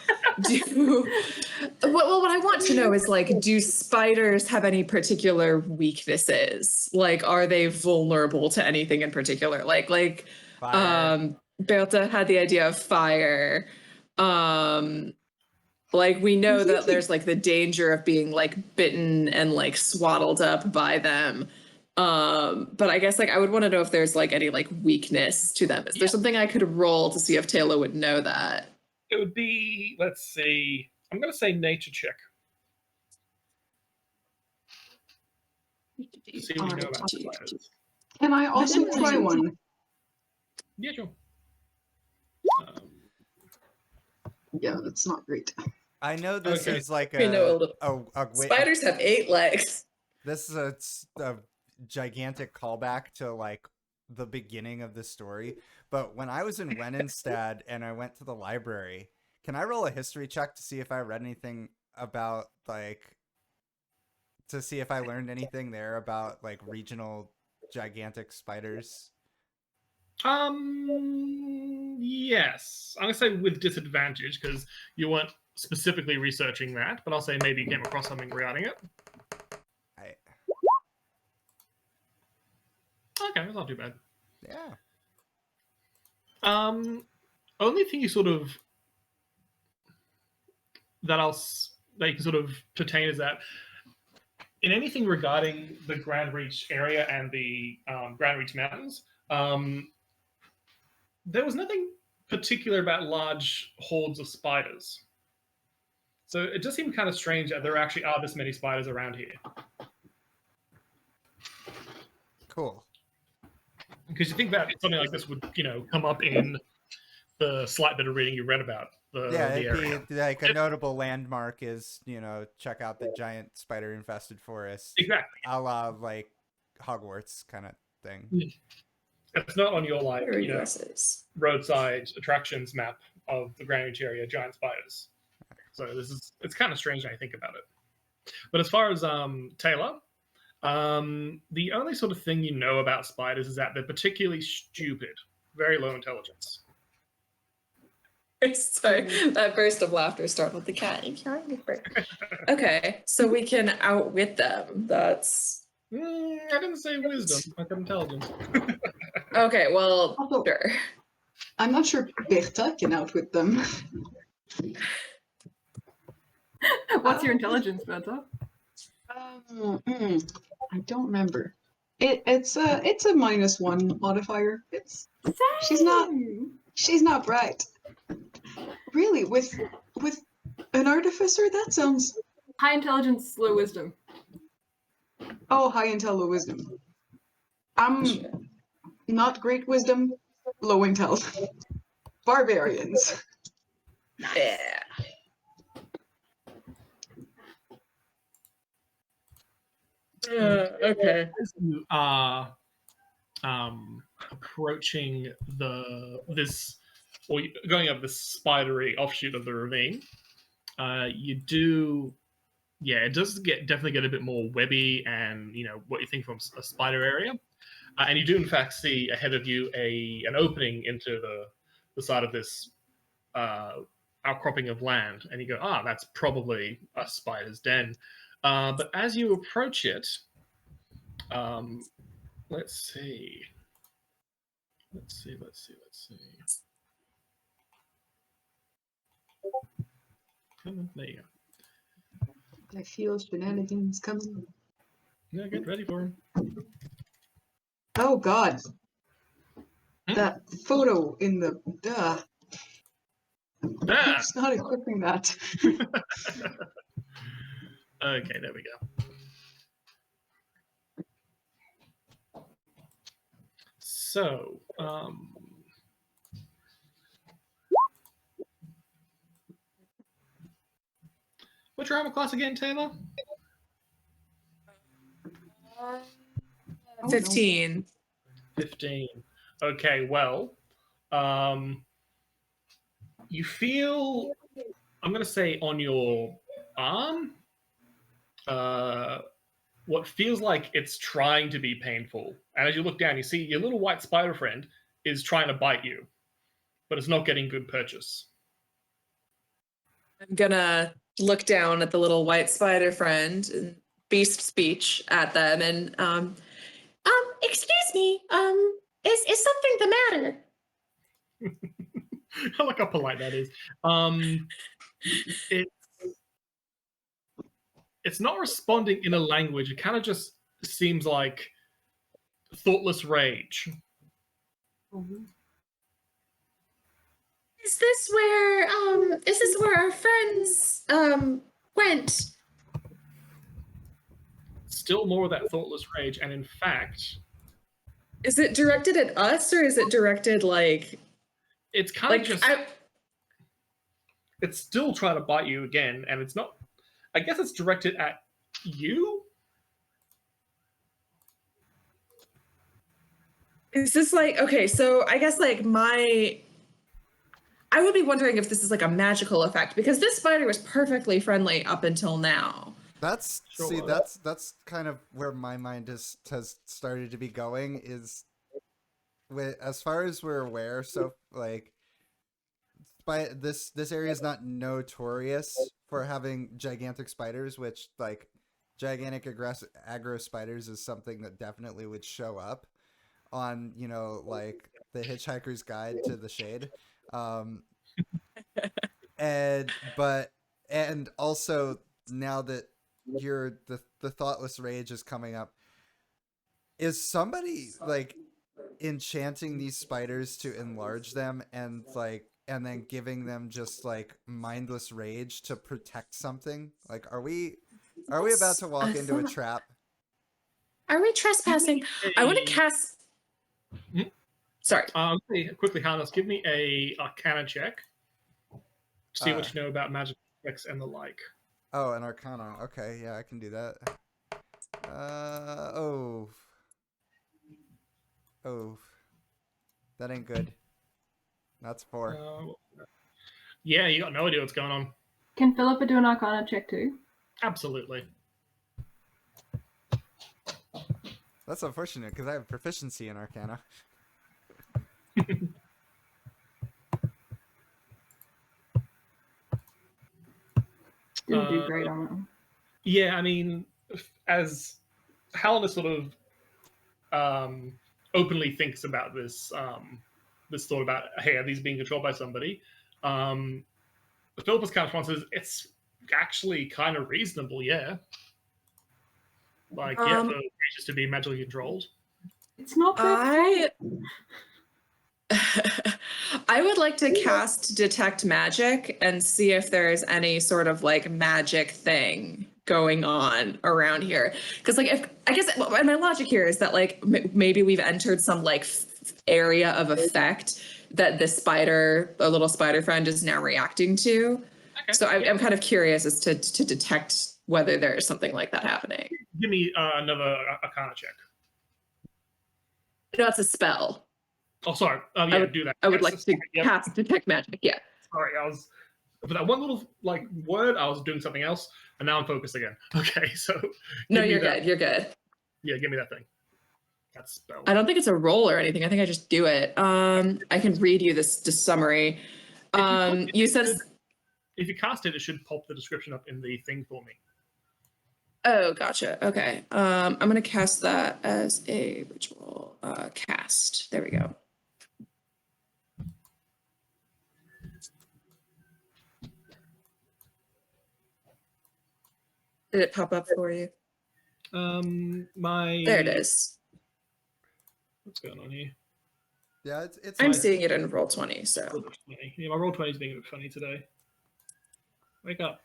I want to know is like, do spiders have any particular weaknesses? Like, are they vulnerable to anything in particular? Like fire. Berta had the idea of fire. Like, we know that there's like the danger of being like bitten and like swaddled up by them. But I guess like I would want to know if there's like any like weakness to them. Is there something I could roll to see if Taylor would know that? it would be, let's see, I'm going to say nature check. To see what you know about spiders. Can I also try one? Yeah, sure. Yeah, that's not great. I know this Okay. is like We know a little. wait, Spiders have 8 legs. this is a gigantic callback to like the beginning of the story. But when I was in Wenenstad and I went to the library, can I roll a history check to see if I read anything about like, to see if I learned anything there about like regional gigantic spiders? Yes. I'm going to say with disadvantage because you weren't specifically researching that, but I'll say maybe you came across something regarding it. Okay, that's not too bad. Yeah. Only thing you sort of that you can sort of pertain is that in anything regarding the Grand Reach area and the Grand Reach Mountains, there was nothing particular about large hordes of spiders. So it just seemed kind of strange that there actually are this many spiders around here. Cool. Because you think that something like this would, come up in the slight bit of reading you read about the area. It'd be like a notable landmark is, check out the giant spider-infested forest. Exactly. A la, like, Hogwarts kind of thing. It's not on your, Dresses. roadside attractions map of the Grand Reach area, giant spiders. So it's kind of strange when I think about it. But as far as Taylor, the only sort of thing you know about spiders is that they're particularly stupid, very low intelligence. Sorry, that burst of laughter startled the cat. Okay, so we can outwit them. That's I didn't say wisdom, I said intelligence. okay. Well, Although- sure. I'm not sure Berta can outwit them. What's your intelligence, Berta? I don't remember. It's a -1 modifier. She's not bright. Really, with an artificer, that sounds. High intelligence, low wisdom. Oh, high intel, low wisdom. I'm not great wisdom, low intel. Barbarians. Yeah. Okay. As you are approaching this, or going up this spidery offshoot of the ravine, you do, yeah, it does definitely get a bit more webby and what you think from a spider area, and you do in fact see ahead of you an opening into the side of this outcropping of land, and you go, that's probably a spider's den. But as you approach it, let's see. Come on, there you go. I feel shenanigans coming. Yeah, get ready for him. Oh God. That photo in the It's not equipping that. Okay, there we go. So, what's your armor class again, Taylor? 15. 15. Okay, well, you feel, I'm going to say on your arm, what feels like it's trying to be painful. And as you look down, you see your little white spider friend is trying to bite you, but it's not getting good purchase. I'm gonna look down at the little white spider friend and beast speech at them and Excuse me, is something the matter? I like how polite that is. It's not responding in a language. It kind of just seems like thoughtless rage. Is this where our friends went? Still more of that thoughtless rage, and in fact, is it directed at us or is it directed like it's kind of just. I, It's still trying to bite you again, and it's not. I guess it's directed at you. is this like okay, so I guess like I would be wondering if this is like a magical effect because this spider was perfectly friendly up until now. That's Sure. see, that's kind of where my mind has started to be going. Is with as far as we're aware, so like, by this area is not notorious for having gigantic spiders, which like gigantic aggro spiders is something that definitely would show up on like the Hitchhiker's Guide to the Shade, and also now that the thoughtless rage is coming up, is somebody like enchanting these spiders to enlarge them and then giving them just like mindless rage to protect something? Like, are we about to walk into a trap? Are we trespassing? I want to cast. Sorry. Quickly, Hannes, give me a Arcana check. See what you know about magic effects and the like. Oh, an Arcana. Okay, yeah, I can do that. Oh, that ain't good. That's 4. Yeah, you got no idea what's going on. Can Philippa do an Arcana check too? Absolutely. That's unfortunate because I have proficiency in Arcana. Didn't do great on that one. Yeah, I mean, as Halina sort of openly thinks about this, this thought about, hey, are these being controlled by somebody? Philippa's kind of response is, it's actually kind of reasonable, yeah. Like, yeah, for creatures to be magically controlled. It's not I would like to cast Detect Magic and see if there's any sort of like magic thing going on around here. Because like, if I guess my logic here is that like maybe we've entered some like area of effect that this spider, a little spider friend, is now reacting to. Okay. So I'm kind of curious as to detect whether there's something like that happening. Give me another Arcana check. No, it's a spell. Oh, sorry. Oh, I yeah, would- do that. I would Yes, like to yep. cast detect magic. Yeah. Sorry, I was for that one little word. I was doing something else, and now I'm focused again. Okay, so No, give me you're that- good. You're good. Yeah, give me that thing. That spell. I don't think it's a roll or anything. I think I just do it. I can read you this summary. You said. If you cast it, it should pop the description up in the thing for me. Oh, gotcha. Okay. I'm gonna cast that as a ritual cast. There we go. Did it pop up for you? There it is. What's going on here? Yeah, it's I'm fine. seeing it in Roll20, so. Yeah, my Roll20 is being a bit funny today. Wake up.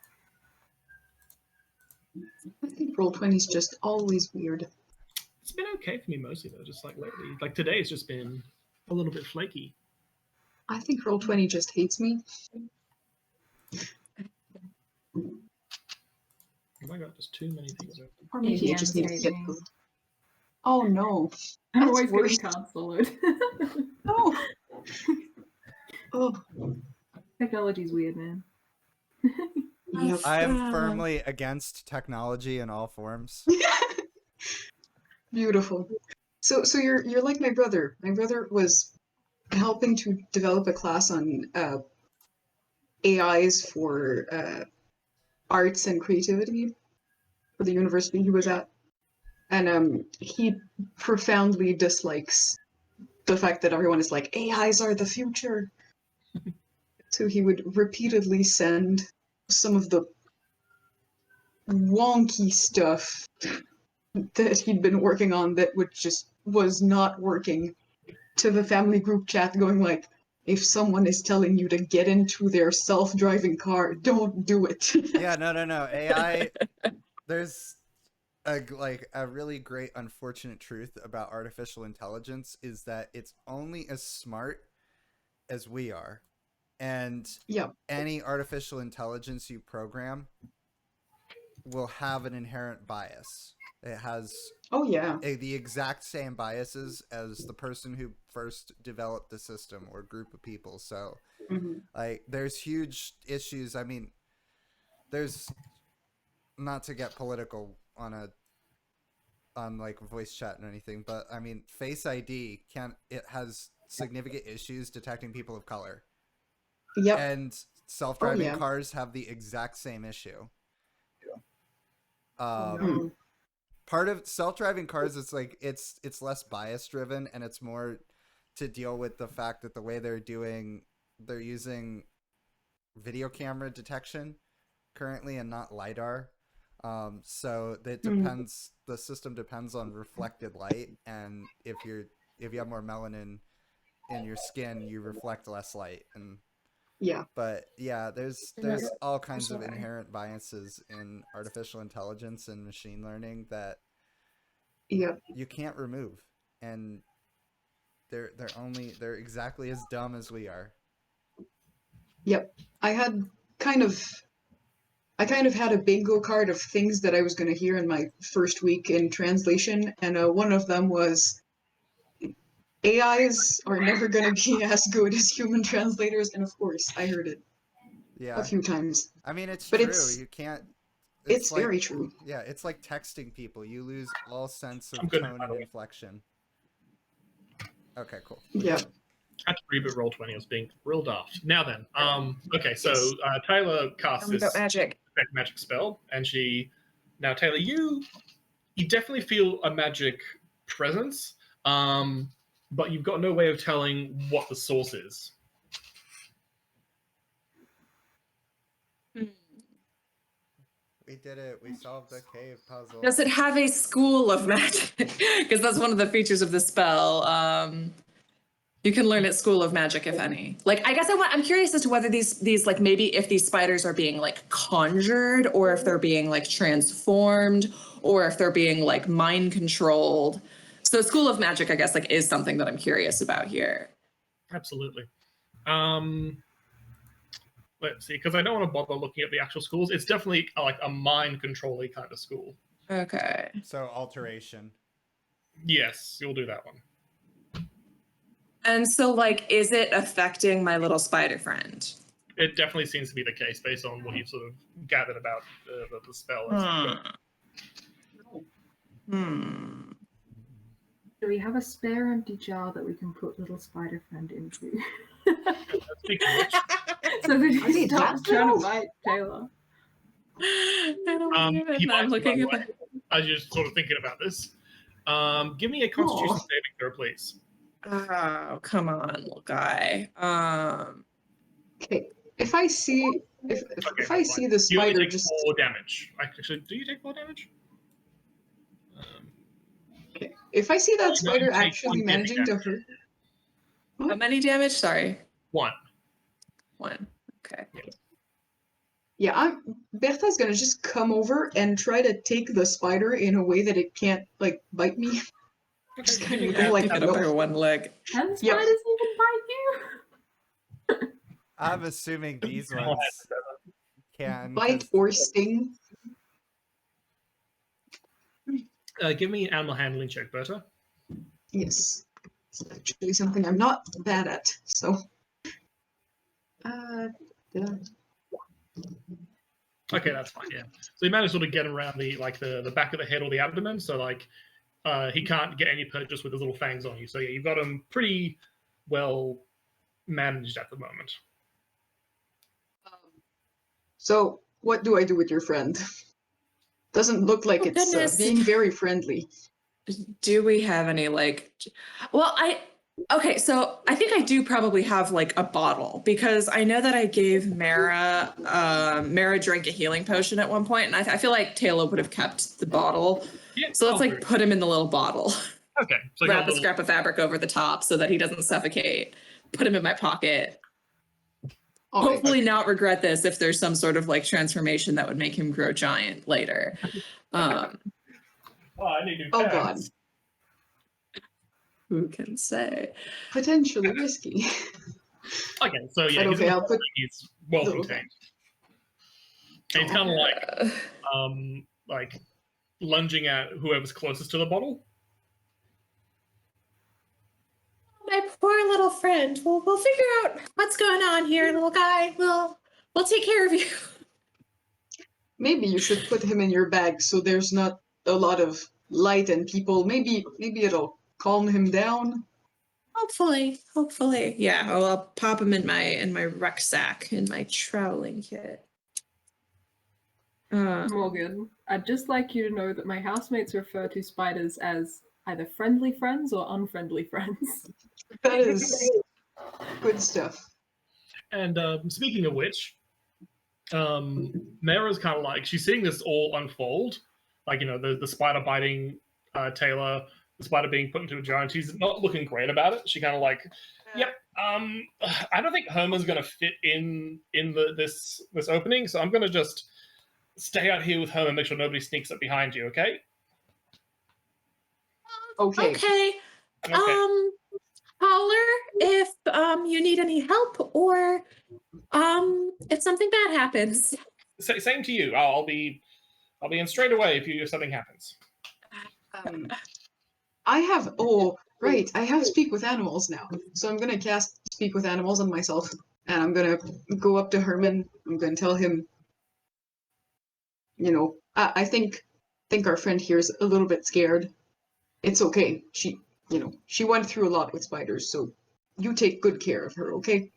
I think Roll20 is just always weird. It's been okay for me mostly though, just like lately. Like today, it's just been a little bit flaky. I think Roll20 just hates me. Oh my god, there's too many things open. Or maybe I just need to ATMs get hate me. good. Oh no. I'm That's always worse. getting cards to load. No. Oh. Technology's weird, man. Yep. I am firmly against technology in all forms. Beautiful. So you're like my brother. My brother was helping to develop a class on AIs for arts and creativity for the university he was at, and he profoundly dislikes the fact that everyone is like AIs are the future. So he would repeatedly send some of the wonky stuff that he'd been working on that was not working to the family group chat, going like, if someone is telling you to get into their self-driving car, don't do it. Yeah, no. AI, there's a really great unfortunate truth about artificial intelligence is that it's only as smart as we are. And Yep. any artificial intelligence you program will have an inherent bias. It has Oh yeah. the exact same biases as the person who first developed the system or group of people. So Mhm. like there's huge issues. I mean, there's, not to get political on like voice chat and anything, but I mean Face ID it has significant issues detecting people of color. Yep. And self-driving yeah. cars have the exact same issue. Mm. Part of self-driving cars is like it's less bias driven, and it's more to deal with the fact that the way they're using video camera detection currently and not LiDAR. So it depends. The system depends on reflected light, and if you have more melanin in your skin, you reflect less light. And Yeah. but yeah, there's all kinds of inherent biases in artificial intelligence and machine learning that Yep. you can't remove, and they're exactly as dumb as we are. Yep. I kind of had a bingo card of things that I was going to hear in my first week in translation, and one of them was AIs are never going to be as good as human translators, and of course, I heard it a few times. I mean, it's But true. it's- You can't. It's like, very true. Yeah, it's like texting people. You lose all sense I'm of good, tone by the and way. inflection. Okay, cool. Yeah. I had to reboot Roll20. I was being real daft. Now then, okay, so Taylor casts Tell me this about magic. magic spell, and now Taylor, you definitely feel a magic presence, but you've got no way of telling what the source is. We did it. We solved the cave puzzle. Does it have a school of magic? Because that's one of the features of the spell. You can learn at School of Magic, if any. Like, I guess I'm curious as to whether these like maybe if these spiders are being like conjured, or if they're being like transformed, or if they're being like mind controlled. So School of Magic, I guess, like is something that I'm curious about here. Absolutely. let's see, because I don't want to bother looking at the actual schools. It's definitely like a mind control kind of school. Okay. So alteration. Yes, you'll do that one. And so, like, is it affecting my little spider friend? It definitely seems to be the case based on what you've sort of gathered about the spell. Hmm. Do we have a spare empty jar that we can put little spider friend into? Speaking of which, So that Are he they stops that trying to little? bite Taylor. I don't even he know. I'm bites, looking by at the way. I was just sort of thinking about this. Give me a Constitution Aw. saving throw, please. Oh, come on, little guy. Okay. If I see if Okay, I that's see fine. the You only spider take just 4 damage. Actually, do you take 4 damage? okay. If I see that No, you spider take actually 1 piercing managing to damage. hurt, How many damage? Sorry. 1. 1. Okay. yeah, Bertha's gonna just come over and try to take the spider in a way that it can't like bite me. Just kind of go like Pick it up by no. one leg. Can spiders Yep. even bite you? I'm assuming these Animal ones can. Bite 'cause- or sting. Give me an animal handling check, Berta. Yes. It's actually something I'm not bad at. So yeah. Okay, that's fine. Yeah. So you managed to sort of get around the back of the head or the abdomen, so like he can't get any purchase with his little fangs on you. So yeah, you've got him pretty well managed at the moment. So what do I do with your friend? Doesn't look like Oh, it's goodness. being very friendly. Do we have any, like, well, okay, so I think I do probably have like a bottle because I know that I gave Mara drank a healing potion at one point, and I feel like Taylor would have kept the bottle. Yeah. So let's I'll like do it. put him in the little bottle, Okay. So I got wrap a a little, scrap of fabric over the top so that he doesn't suffocate, put him in my pocket. All right. Hopefully not regret this if there's some sort of like transformation that would make him grow giant later. oh, I need new Oh pants. God. Who can say? Potentially risky. Okay, so yeah, But okay, I'll put he's well little contained. And he's kind of like lunging at whoever's closest to the bottle. My poor little friend. We'll figure out what's going on here, little guy. We'll take care of you. maybe you should put him in your bag so there's not a lot of light and people. Maybe it'll calm him down. Hopefully. Yeah, I'll pop him in my rucksack, in my troweling kit. Morgan, I'd just like you to know that my housemates refer to spiders as either friendly friends or unfriendly friends. That is good stuff. And speaking of which, Mara's kind of like she's seeing this all unfold, like the spider biting Taylor, the spider being put into a jar, and she's not looking great about it. She kind of like, yep. I don't think Herman's gonna fit in this opening, so I'm gonna just stay out here with Herman, make sure nobody sneaks up behind you. Okay? Okay. Okay. Okay. Holler if you need any help or if something bad happens. Same to you. I'll be in straight away if something happens. I have I have speak with animals now. So I'm gonna cast speak with animals on myself. And I'm gonna go up to Herman. I'm gonna tell him, I think our friend here is a little bit scared. It's okay. She went through a lot with spiders, so you take good care of her, okay?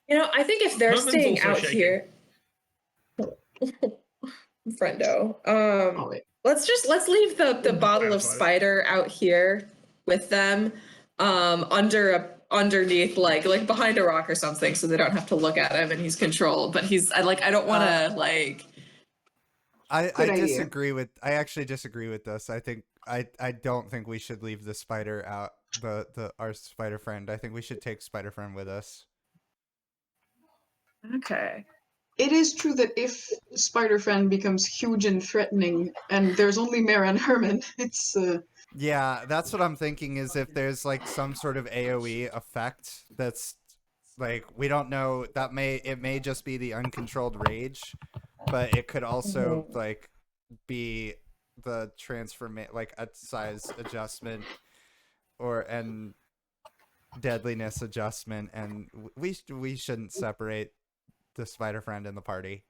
I think if they're Herman's staying also out shaking. here, friendo, All right. let's leave the bottle of spider out here with them, underneath like behind a rock or something, so they don't have to look at him and he's controlled. But I don't want to like. I Good idea. disagree with. I actually disagree with this. I think I don't think we should leave the spider out. Our spider friend. I think we should take spider friend with us. Okay. It is true that if Spider Friend becomes huge and threatening, and there's only Mara and Herman, it's Yeah, that's what I'm thinking. Is if there's like some sort of AOE effect that's like we don't know, it may just be the uncontrolled rage, but it could also like be the like a size adjustment and deadliness adjustment, and we shouldn't separate the spider friend in the party.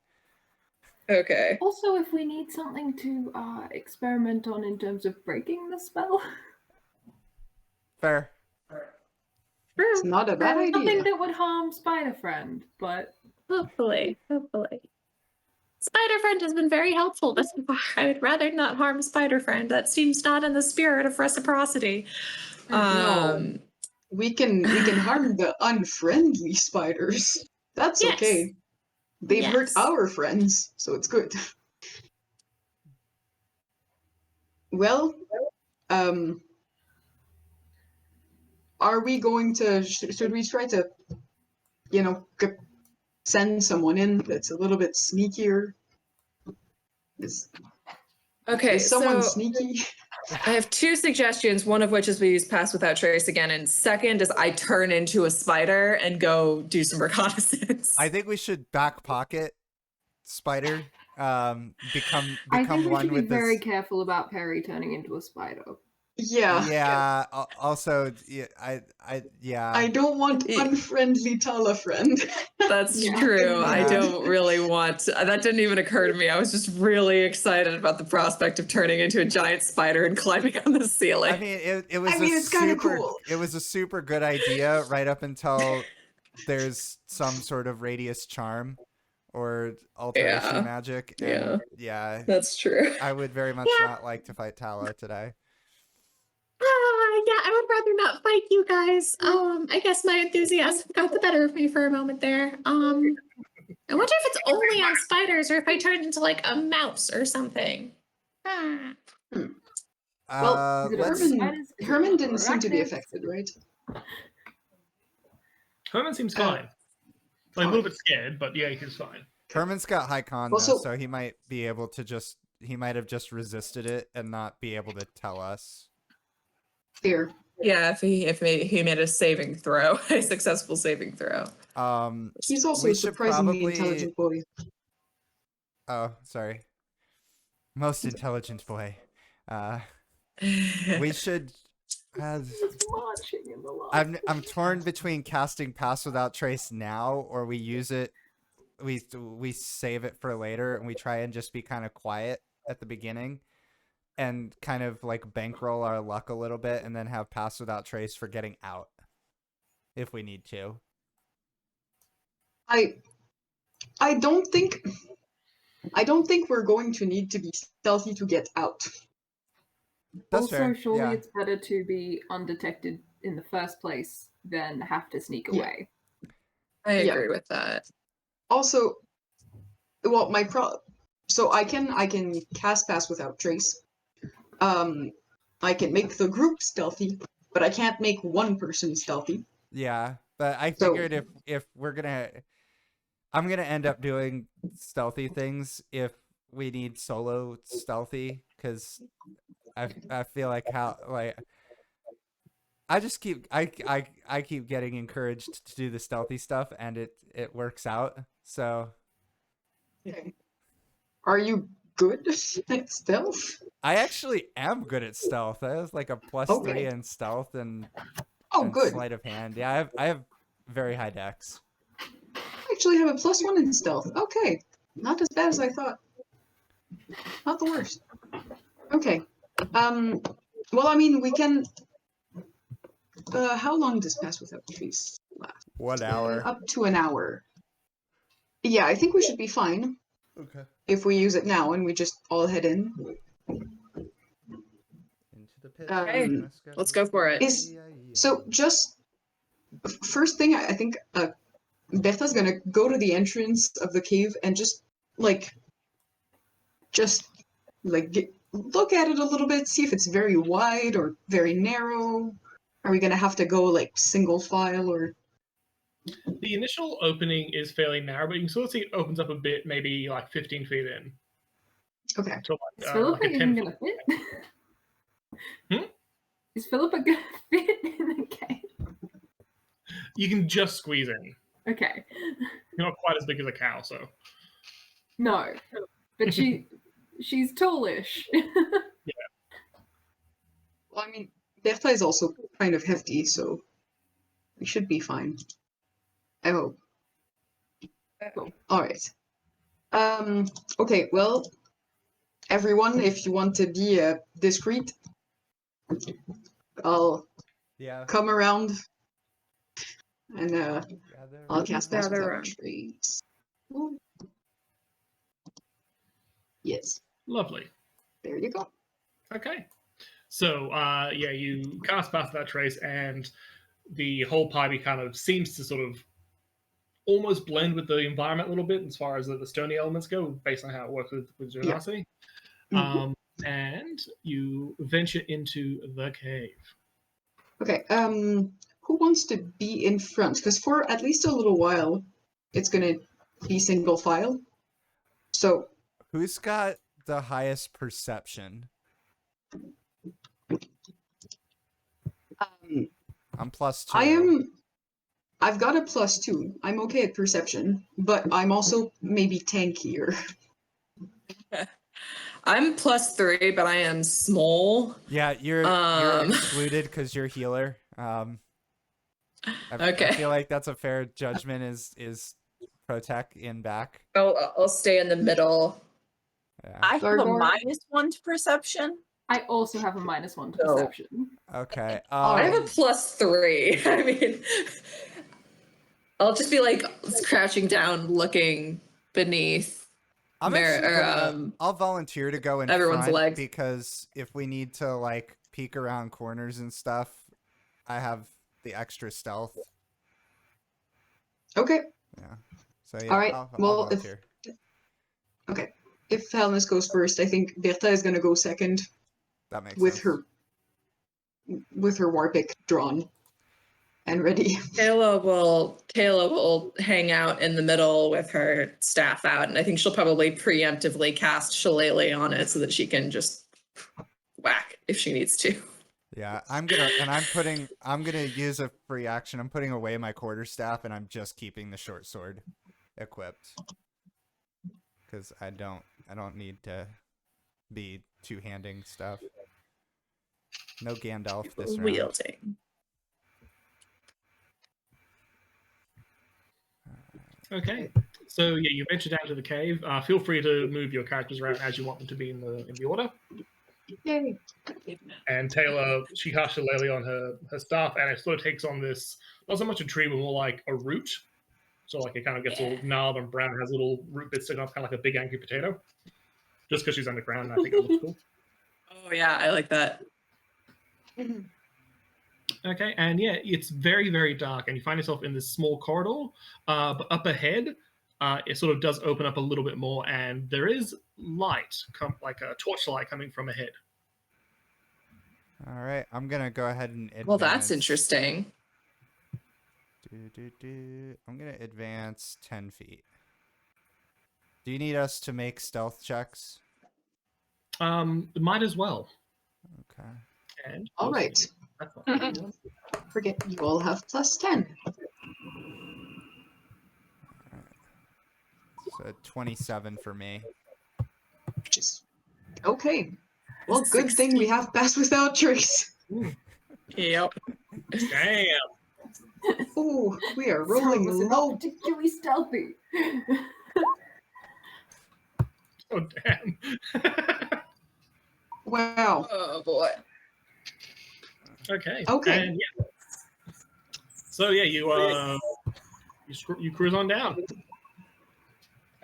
Okay. Also, if we need something to experiment on in terms of breaking the spell, Fair. It's not a bad something idea. that would harm Spider Friend, but Hopefully. Spider Friend has been very helpful thus far. I would rather not harm Spider Friend. That seems not in the spirit of reciprocity. No. We can harm the unfriendly spiders. That's Yes. okay. They've hurt Yes. our friends, so it's good. Well, are we going to? Should we try to, send someone in that's a little bit sneakier? Is someone sneaky? I have 2 suggestions, one of which is we use Pass Without Trace again, and second is I turn into a spider and go do some reconnaissance. I think we should back pocket spider. Become I think we one should be with very this. careful about Perry turning into a spider. Yeah. Yeah. Also, I don't want unfriendly Tala friend. That's Yeah. true. Yeah. I don't really want that didn't even occur to me. I was just really excited about the prospect of turning into a giant spider and climbing on the ceiling. I mean, it was it's kind of cool. It was a super good idea right up until there's some sort of radius charm or alteration magic. And yeah, That's true. I would very much not like to fight Tala today. Yeah, I would rather not fight you guys. I guess my enthusiasm got the better of me for a moment there. I wonder if it's only on spiders or if I turn into like a mouse or something. Well, Herman didn't seem to be affected, right? Herman seems fine. Like a little bit scared, but yeah, he's fine. Herman's got high con Also- though, so he might be able to he might have just resisted it and not be able to tell us. Fair. Yeah, if he made a saving throw, a successful saving throw. He's also we a should surprisingly probably- intelligent boy. Oh, sorry. Most intelligent boy. We should. It's marching in the line. I'm torn between casting Pass Without Trace now, or we use it. We save it for later, and we try and just be kind of quiet at the beginning, and kind of like bankroll our luck a little bit, and then have Pass Without Trace for getting out, if we need to. I don't think we're going to need to be stealthy to get out. That's also, fair. surely Yeah. it's better to be undetected in the first place than have to sneak Yeah. away. I Yeah. agree with that. Also, well, so I can cast Pass Without Trace. I can make the group stealthy, but I can't make one person stealthy. Yeah, but I So- figured if I'm gonna end up doing stealthy things if we need solo stealthy, because I feel like I just keep I keep getting encouraged to do the stealthy stuff, and it works out. So Okay. Are you good at stealth? I actually am good at stealth. I have like a +3 Okay. in stealth and Good. sleight of hand. Yeah, I have very high dex. I actually have a +1 in stealth. Okay. Not as bad as I thought. Not the worst. Okay. Well, I mean, we can... how long does Pass Without Trace last? 1 hour. Up to an hour. Yeah, I think we should be fine Okay. if we use it now and we just all head in. Into the pit. Okay, Let's go for it. So just first thing, I think Bertha's gonna go to the entrance of the cave and just look at it a little bit, see if it's very wide or very narrow. Are we gonna have to go like single file or? The initial opening is fairly narrow, but you can sort of see it opens up a bit, maybe like 15 feet in. Okay. To Is like, Philippa like a even 10 gonna fit? Hmm? Is Philippa gonna fit in the cave? You can just squeeze in. Okay. You're not quite as big as a cow, so. No, but she's tallish. Well, I mean, Bertha is also kind of hefty, so we should be fine. I hope. Cool. All right. Okay. Well, everyone, if you want to be discreet, I'll Yeah. come around and Gather I'll cast Pass Gather Without around. Trace. Yes. Lovely. There you go. Okay. So, yeah, you cast Pass Without Trace, and the whole party kind of seems to sort of almost blend with the environment a little bit as far as the stony elements go, based on how it works with Genasi. Mhm. And you venture into the cave. Okay. Who wants to be in front? Because for at least a little while, it's gonna be single file. So Who's got the highest perception? I'm +2. I've got a +2. I'm okay at perception, but I'm also maybe tankier. I'm +3, but I am small. Yeah, you're excluded because you're healer. Okay. I feel like that's a fair judgment. Is Protec in back? I'll stay in the middle. Yeah. I have a Gargor? -1 to perception. I also have a -1 to So- perception. Okay. I have a +3. I mean, I'll just be like crouching down, looking beneath. I'm actually gonna, I'll volunteer to go in everyone's front legs. because if we need to like peek around corners and stuff, I have the extra stealth. Okay. Yeah. So yeah. All right. I'll Well, volunteer. if Helmus goes first, I think Bertha is gonna go second That makes with sense. her Warpick drawn and ready. Kayla will hang out in the middle with her staff out, and I think she'll probably preemptively cast Shillelagh on it so that she can just whack if she needs to. Yeah, I'm gonna use a free action. I'm putting away my quarterstaff and I'm just keeping the short sword equipped. Because I don't need to be two-handing stuff. No Gandalf this round. Wielding. Okay. So yeah, you venture down to the cave. Feel free to move your characters around as you want them to be in the order. Yay. And Taylor, she casts a lily on her staff, and it sort of takes on this, not so much a tree, but more like a root. So like it kind of gets all gnarled and brown, and has little root bits sticking off, kind of like a big angry potato. Just because she's underground, and I think it looks cool. Oh yeah, I like that. Okay, and yeah, it's very, very dark, and you find yourself in this small corridor. But up ahead, it sort of does open up a little bit more, and there is light, like a torchlight coming from ahead. All right, I'm gonna go ahead and advance. Well, that's interesting. I'm gonna advance 10 feet. Do you need us to make stealth checks? Might as well. Okay. And All right. Forget you all have +10. So 27 for me. Which is okay. Well, good thing we have Pass Without Trace. Yep. Damn. Oh, we are rolling This is low. not particularly stealthy. Oh damn. Wow. Oh boy. Okay. Okay. And, yeah. So yeah, you cruise on down.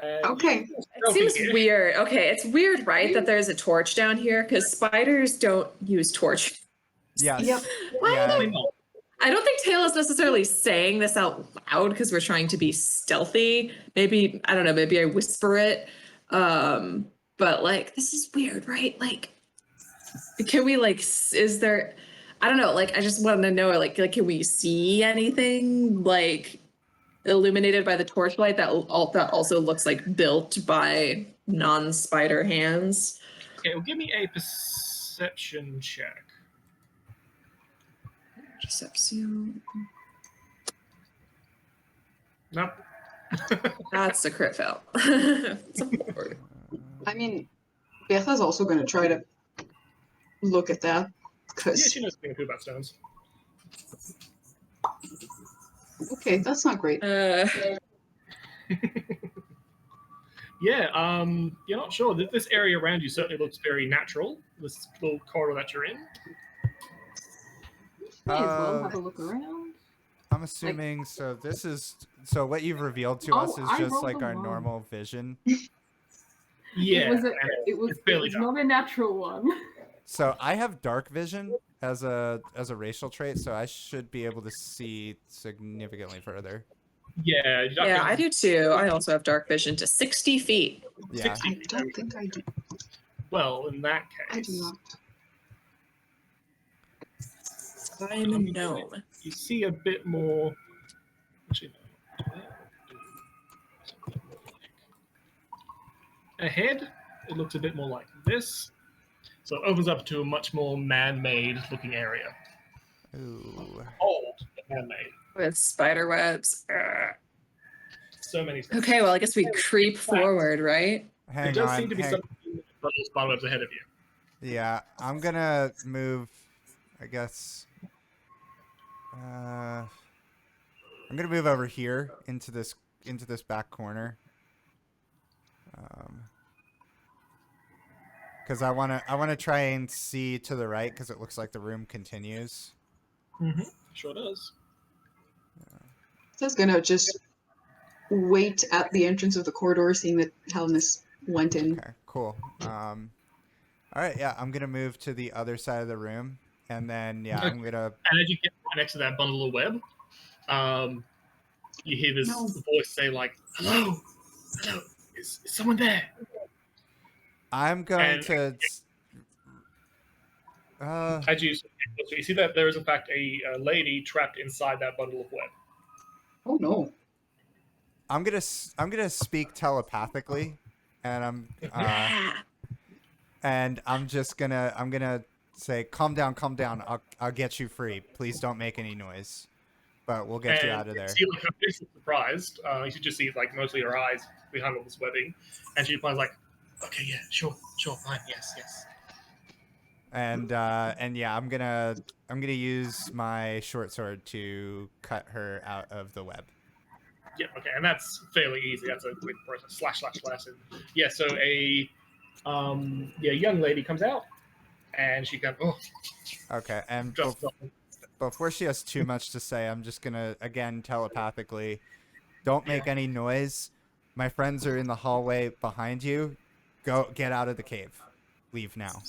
Okay. It seems weird. Okay, it's weird, right, that there's a torch down here because spiders don't use torch. Yes. Yep. Yeah. I don't think Tail is necessarily saying this out loud because we're trying to be stealthy. Maybe, I don't know, maybe I whisper it. But like, this is weird, right? Like, can we like, is there, I don't know, like, I just want to know, like, can we see anything like illuminated by the torchlight that also looks like built by non-spider hands? Okay, well, give me a perception check. Perception. Nope. That's a crit fail. It's a 4. I mean, Bertha's also going to try to look at that. Yeah, Because, she knows something about stones. okay, that's not great. Yeah, you're not sure. This area around you certainly looks very natural. This little corridor that you're in. May as well have a look around. I'm assuming so. This is so. What you've revealed to us is I just rolled like a our 1. normal vision. Yeah, It was it's fairly not a natural one. So I have dark vision as a racial trait, so I should be able to see significantly further. Yeah, Yeah, I do too. I also have dark vision to 60 feet. Yeah. 60 I feet. don't think I do. Well, in that I case, do not. I'm a gnome. you see a bit more. Actually, no. Ahead, it looks a bit more like this. So it opens up to a much more man-made looking area. Ooh. Old, but man-made. With spider webs. Ugh. So many spiders. Okay, well, I guess we creep forward, right? There Hang does on. seem to be something but those spiderwebs ahead of you. Yeah, I'm gonna move. I guess. I'm gonna move over here into this back corner. Because I wanna try and see to the right because it looks like the room continues. Mm-hmm. Sure does. Just gonna just wait at the entrance of the corridor, seeing that Helmus went in. Okay, cool. All right, yeah, I'm gonna move to the other side of the room, and then yeah, I'm gonna. And as you get right next to that bundle of web, you hear this voice say like, "Hello, hello, is someone there?" I'm going to. As you see that there is in fact a lady trapped inside that bundle of web. Oh no! I'm gonna speak telepathically, and I'm just gonna say, calm down. I'll get you free. Please don't make any noise, but we'll get you out of there. See, like, her face is surprised. You should just see like mostly her eyes behind all this webbing, and she replies like, "Okay, yeah, sure, fine, yes." And yeah, I'm gonna use my short sword to cut her out of the web. Yeah, okay, and that's fairly easy. That's a quick process. Slash. And yeah, so a young lady comes out, and she goes, "Oh, Okay, and just before she has too much to say, I'm just gonna again telepathically, don't make any noise. My friends are in the hallway behind you. Go get out of the cave. Leave now."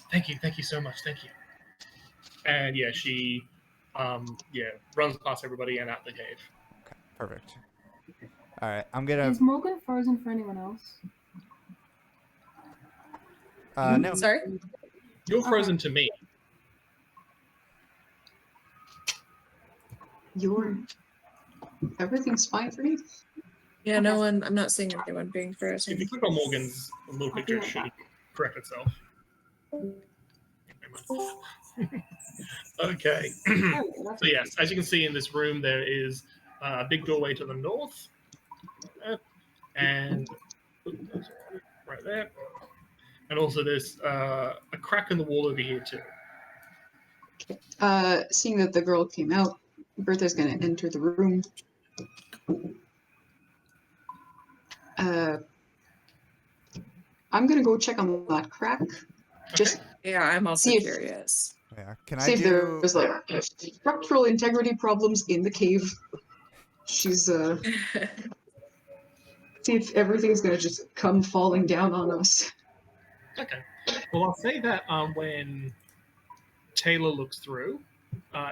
Thank you so much, thank you. And yeah, she runs past everybody and out the cave. Okay, perfect. All right, I'm gonna. Is Morgan frozen for anyone else? No. Sorry? You're frozen to me. Everything's fine for me. Yeah, no one. I'm not seeing anyone being If frozen. you click on Morgan's little picture, it should correct itself. Okay. So yes, as you can see in this room, there is a big doorway to the north, and right there, and also there's a crack in the wall over here too. Seeing that the girl came out, Bertha's gonna enter the room. I'm gonna go check on that crack. Just Yeah, I'm also see if- curious. Yeah. Can see I if do? there's like structural integrity problems in the cave. She's see if everything's gonna just come falling down on us. Okay. Well, I'll say that when Taylor looks through,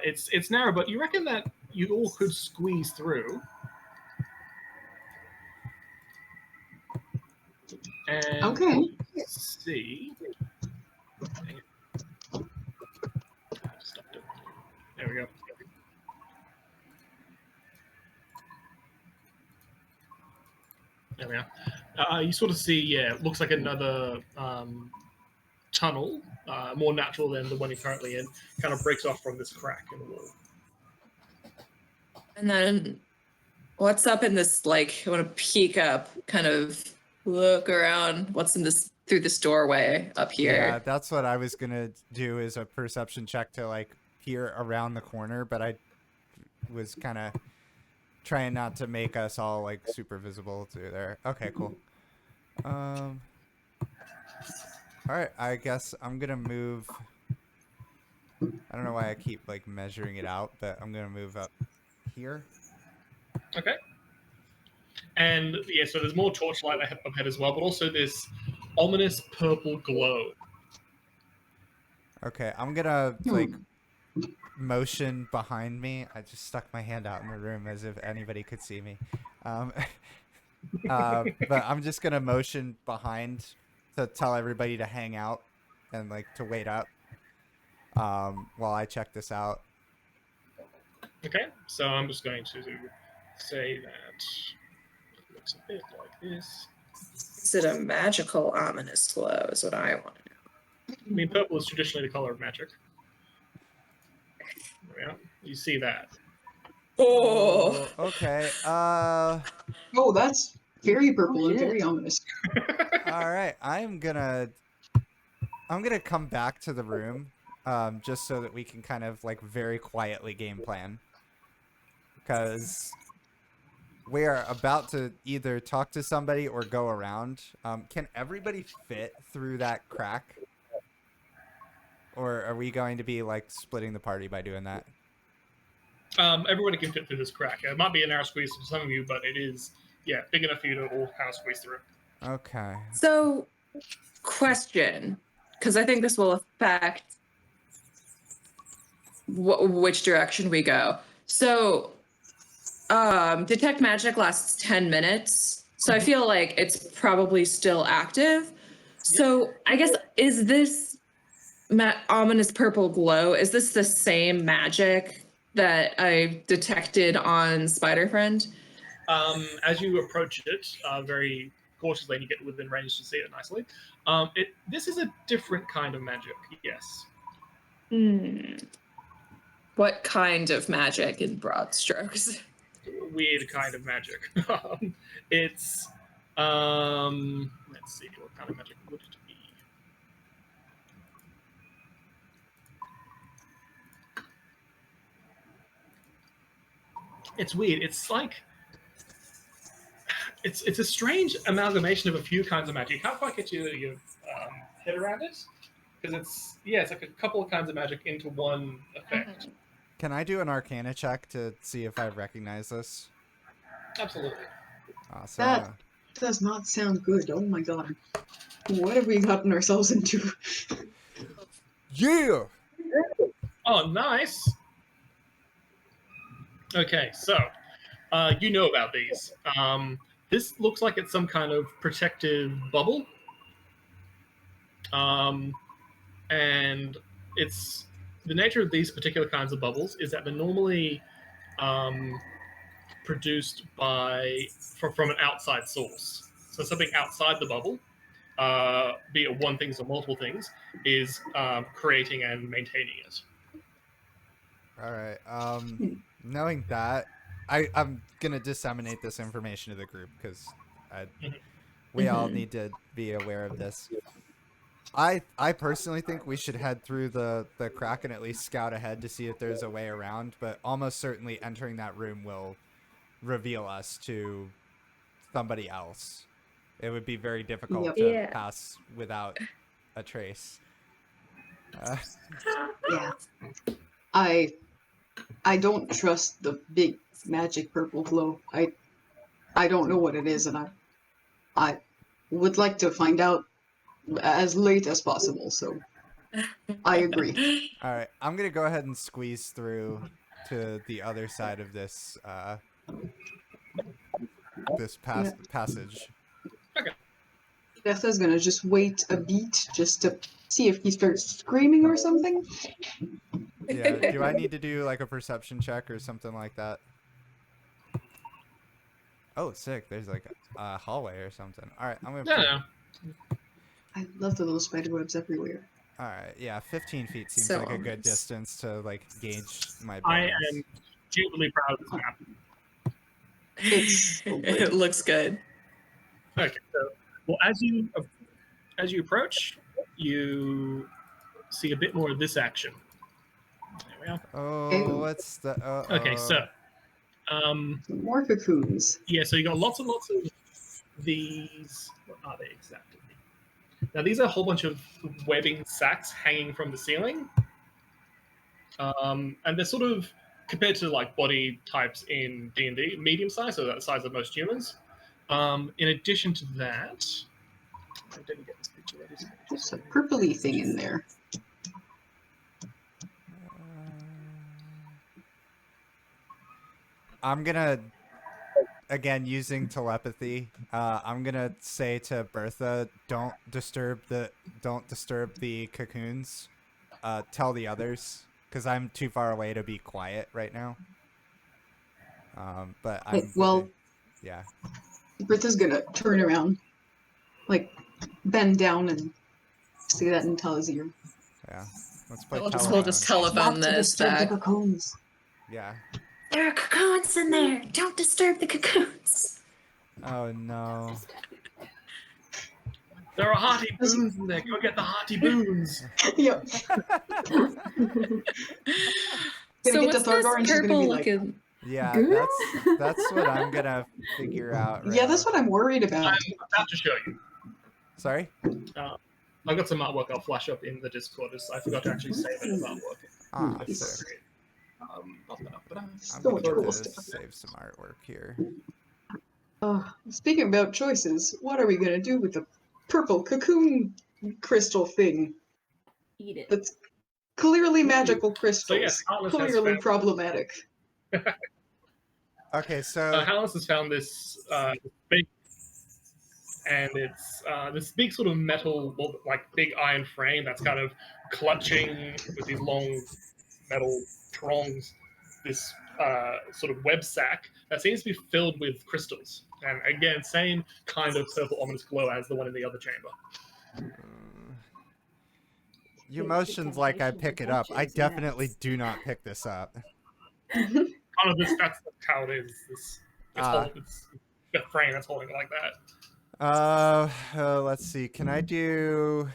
it's narrow, but you reckon that you all could squeeze through. And Okay. let's see. There we go. There we are. You sort of see, it looks like another tunnel, more natural than the one you're currently in, kind of breaks off from this crack in the wall. And then What's up in this, like, I want to peek up, kind of look around. What's in this, through this doorway up here? Yeah, that's what I was gonna do, is a perception check to like peer around the corner, but I was kind of trying not to make us all like super visible through there. Okay, cool. All right, I guess I'm gonna move. I don't know why I keep like measuring it out, but I'm gonna move up here. Okay. And yeah, so there's more torchlight ahead as well, but also this ominous purple glow. Okay, I'm gonna like motion behind me. I just stuck my hand out in the room as if anybody could see me. But I'm just gonna motion behind to tell everybody to hang out and like to wait up while I check this out. Okay, so I'm just going to say that it looks a bit like this. Is it a magical ominous glow is what I want to know. I mean, purple is traditionally the color of magic. There we are. You see that. Oh, Okay. Oh, that's very purple and very ominous. All right. I'm gonna come back to the room, just so that we can kind of like very quietly game plan, because we are about to either talk to somebody or go around. Can everybody fit through that crack? Or are we going to be like splitting the party by doing that? Everybody can fit through this crack. It might be a narrow squeeze for some of you, but it is, yeah, big enough for you to all kind of squeeze through. Okay. so question, because I think this will affect which direction we go. So, detect magic lasts 10 minutes. So I feel like it's probably still active. So I guess, is this ominous purple glow, is this the same magic that I detected on Spider Friend? As you approach it very cautiously and you get within range to see it nicely, this is a different kind of magic, yes. What kind of magic in broad strokes? Weird kind of magic. It's, let's see, what kind of magic would it be? It's weird. It's like it's a strange amalgamation of a few kinds of magic. You can't quite get your head around it because it's like a couple of kinds of magic into one effect. Can I do an Arcana check to see if I recognize this? Absolutely. Awesome. That does not sound good. Oh my god. What have we gotten ourselves into? Yeah. Oh, nice. Okay, so you know about these. This looks like it's some kind of protective bubble. And it's the nature of these particular kinds of bubbles is that they're normally produced from an outside source. So something outside the bubble, be it one thing or multiple things, is creating and maintaining it. All right. Knowing that, I'm gonna disseminate this information to the group because we all need to be aware of this. I personally think we should head through the crack and at least scout ahead to see if there's a way around, but almost certainly entering that room will reveal us to somebody else. It would be very difficult to pass without a trace. Yeah. I don't trust the big magic purple glow. I don't know what it is, and I would like to find out as late as possible, so I agree. All right, I'm gonna go ahead and squeeze through to the other side of this passage. Okay. Bertha's gonna just wait a beat just to see if he starts screaming or something. Yeah, do I need to do like a perception check or something like that? Oh, sick. There's like a hallway or something. All right, I'm gonna. Yeah. I love the little spider webs everywhere. All right, yeah, 15 feet seems So like a good nice. distance to like gauge my. I bearings. am genuinely proud of this map. It's It looks good. Okay, so well, as you approach, you see a bit more of this action. There we are. Oh, what's the? Okay, so more cocoons. yeah, so you got lots and lots of these. What are they exactly? Now these are a whole bunch of webbing sacks hanging from the ceiling, and they're sort of compared to like body types in D&D, medium size, so that size of most humans. In addition to that, I didn't get this picture. There's a purpley thing in there. I'm gonna, again, using telepathy. I'm gonna say to Bertha, don't disturb the cocoons. Tell the others, because I'm too far away to be quiet right now. But I'm well, yeah. Bertha's gonna turn around, like bend down and say that in Tala's ear. Yeah. Let's play We'll telephone. just telephone Not to this disturb the back. cocoons. Yeah. There are cocoons in there. Don't disturb the cocoons. Oh no. There are hearty boons in there. Go get the hearty boons. Yep. So get what's to Thorgar and this she's gonna purple be like, looking? Yeah, Good? that's what I'm gonna figure out. Right yeah, that's now. what I'm worried about. I'm about to show you. Sorry. I've got some artwork I'll flash up in the Discord. I forgot to actually save it as artwork. Ah, Nice. sick. Um, I'm So gonna much go cool to stuff. save some artwork here. Speaking about choices, what are we gonna do with the purple cocoon crystal thing? Eat it. That's clearly magical crystals. yes, Atlas has clearly found- problematic. Okay, so Hallis has found this big, and it's this big sort of metal, well, like big iron frame that's kind of clutching with these long metal prongs. This sort of web sack that seems to be filled with crystals, and again, same kind of purple ominous glow as the one in the other chamber. you motions like I pick it up. I definitely do not pick this up. Kind of that's how it is. It's the frame that's holding it like that. Let's see. Can I do?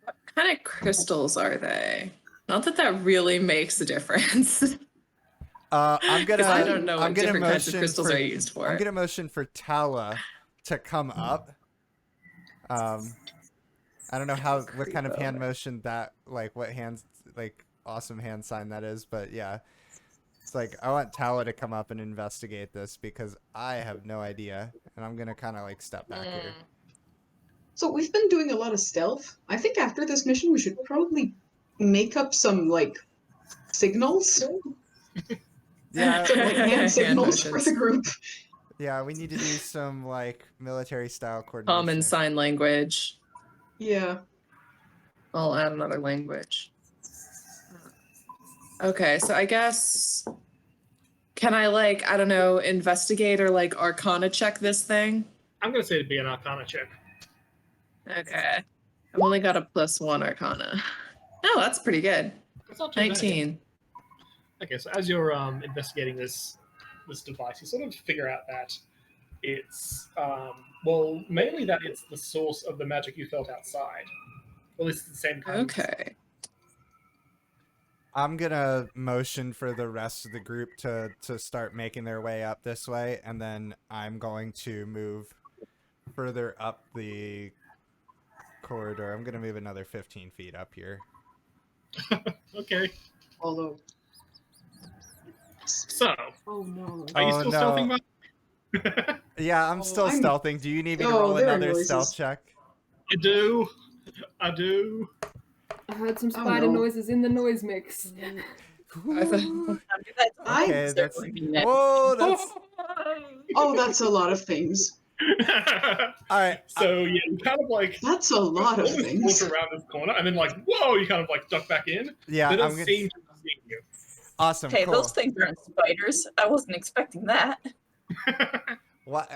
What kind of crystals are they? Not that that really makes a difference. I'm gonna. I don't know I'm what gonna different kinds of motion crystals for, are used for. I'm gonna motion for Tala to come up. I don't know what kind of hand motion that, like what hands, like awesome hand sign that is, but yeah. It's like, I want Tala to come up and investigate this because I have no idea. And I'm going to kind of like step back here. So we've been doing a lot of stealth. I think after this mission we should probably make up some like signals. Yeah, Some like hand signals for motions. the group. yeah, we need to do some like military style coordination. Common sign language. Yeah. I'll add another language. Okay, so I guess, can I like, I don't know, investigate or like arcana check this thing? I'm gonna say it'd be an Arcana check. Okay. I've only got a +1 arcana. Oh, that's pretty good. That's not too bad. 19. Okay, so as you're investigating this device, you sort of figure out that it's well, mainly that it's the source of the magic you felt outside. Well, it's the same kind. Okay. I'm going to motion for the rest of the group to start making their way up this way. And then I'm going to move further up the corridor. I'm going to move another 15 feet up here. Okay. Although. So, Oh no. are you Oh, still no. stealthing, Mark? Yeah, I'm still I'm- stealthing. Do you need me to Oh, roll there are another noises. stealth check? I do. I heard some Oh, spider no. noises in the noise mix. I thought- Ooh. I- Okay, that's... Next. Whoa, that's... Oh, that's a lot of things. All right. So yeah, you kind of like That's a lot of almost things. walk around this corner, and then like, whoa, you kind of like duck back in. Yeah, They don't I'm gonna... seem to be seeing you. Awesome, Okay, cool. those things aren't spiders. I wasn't expecting that. What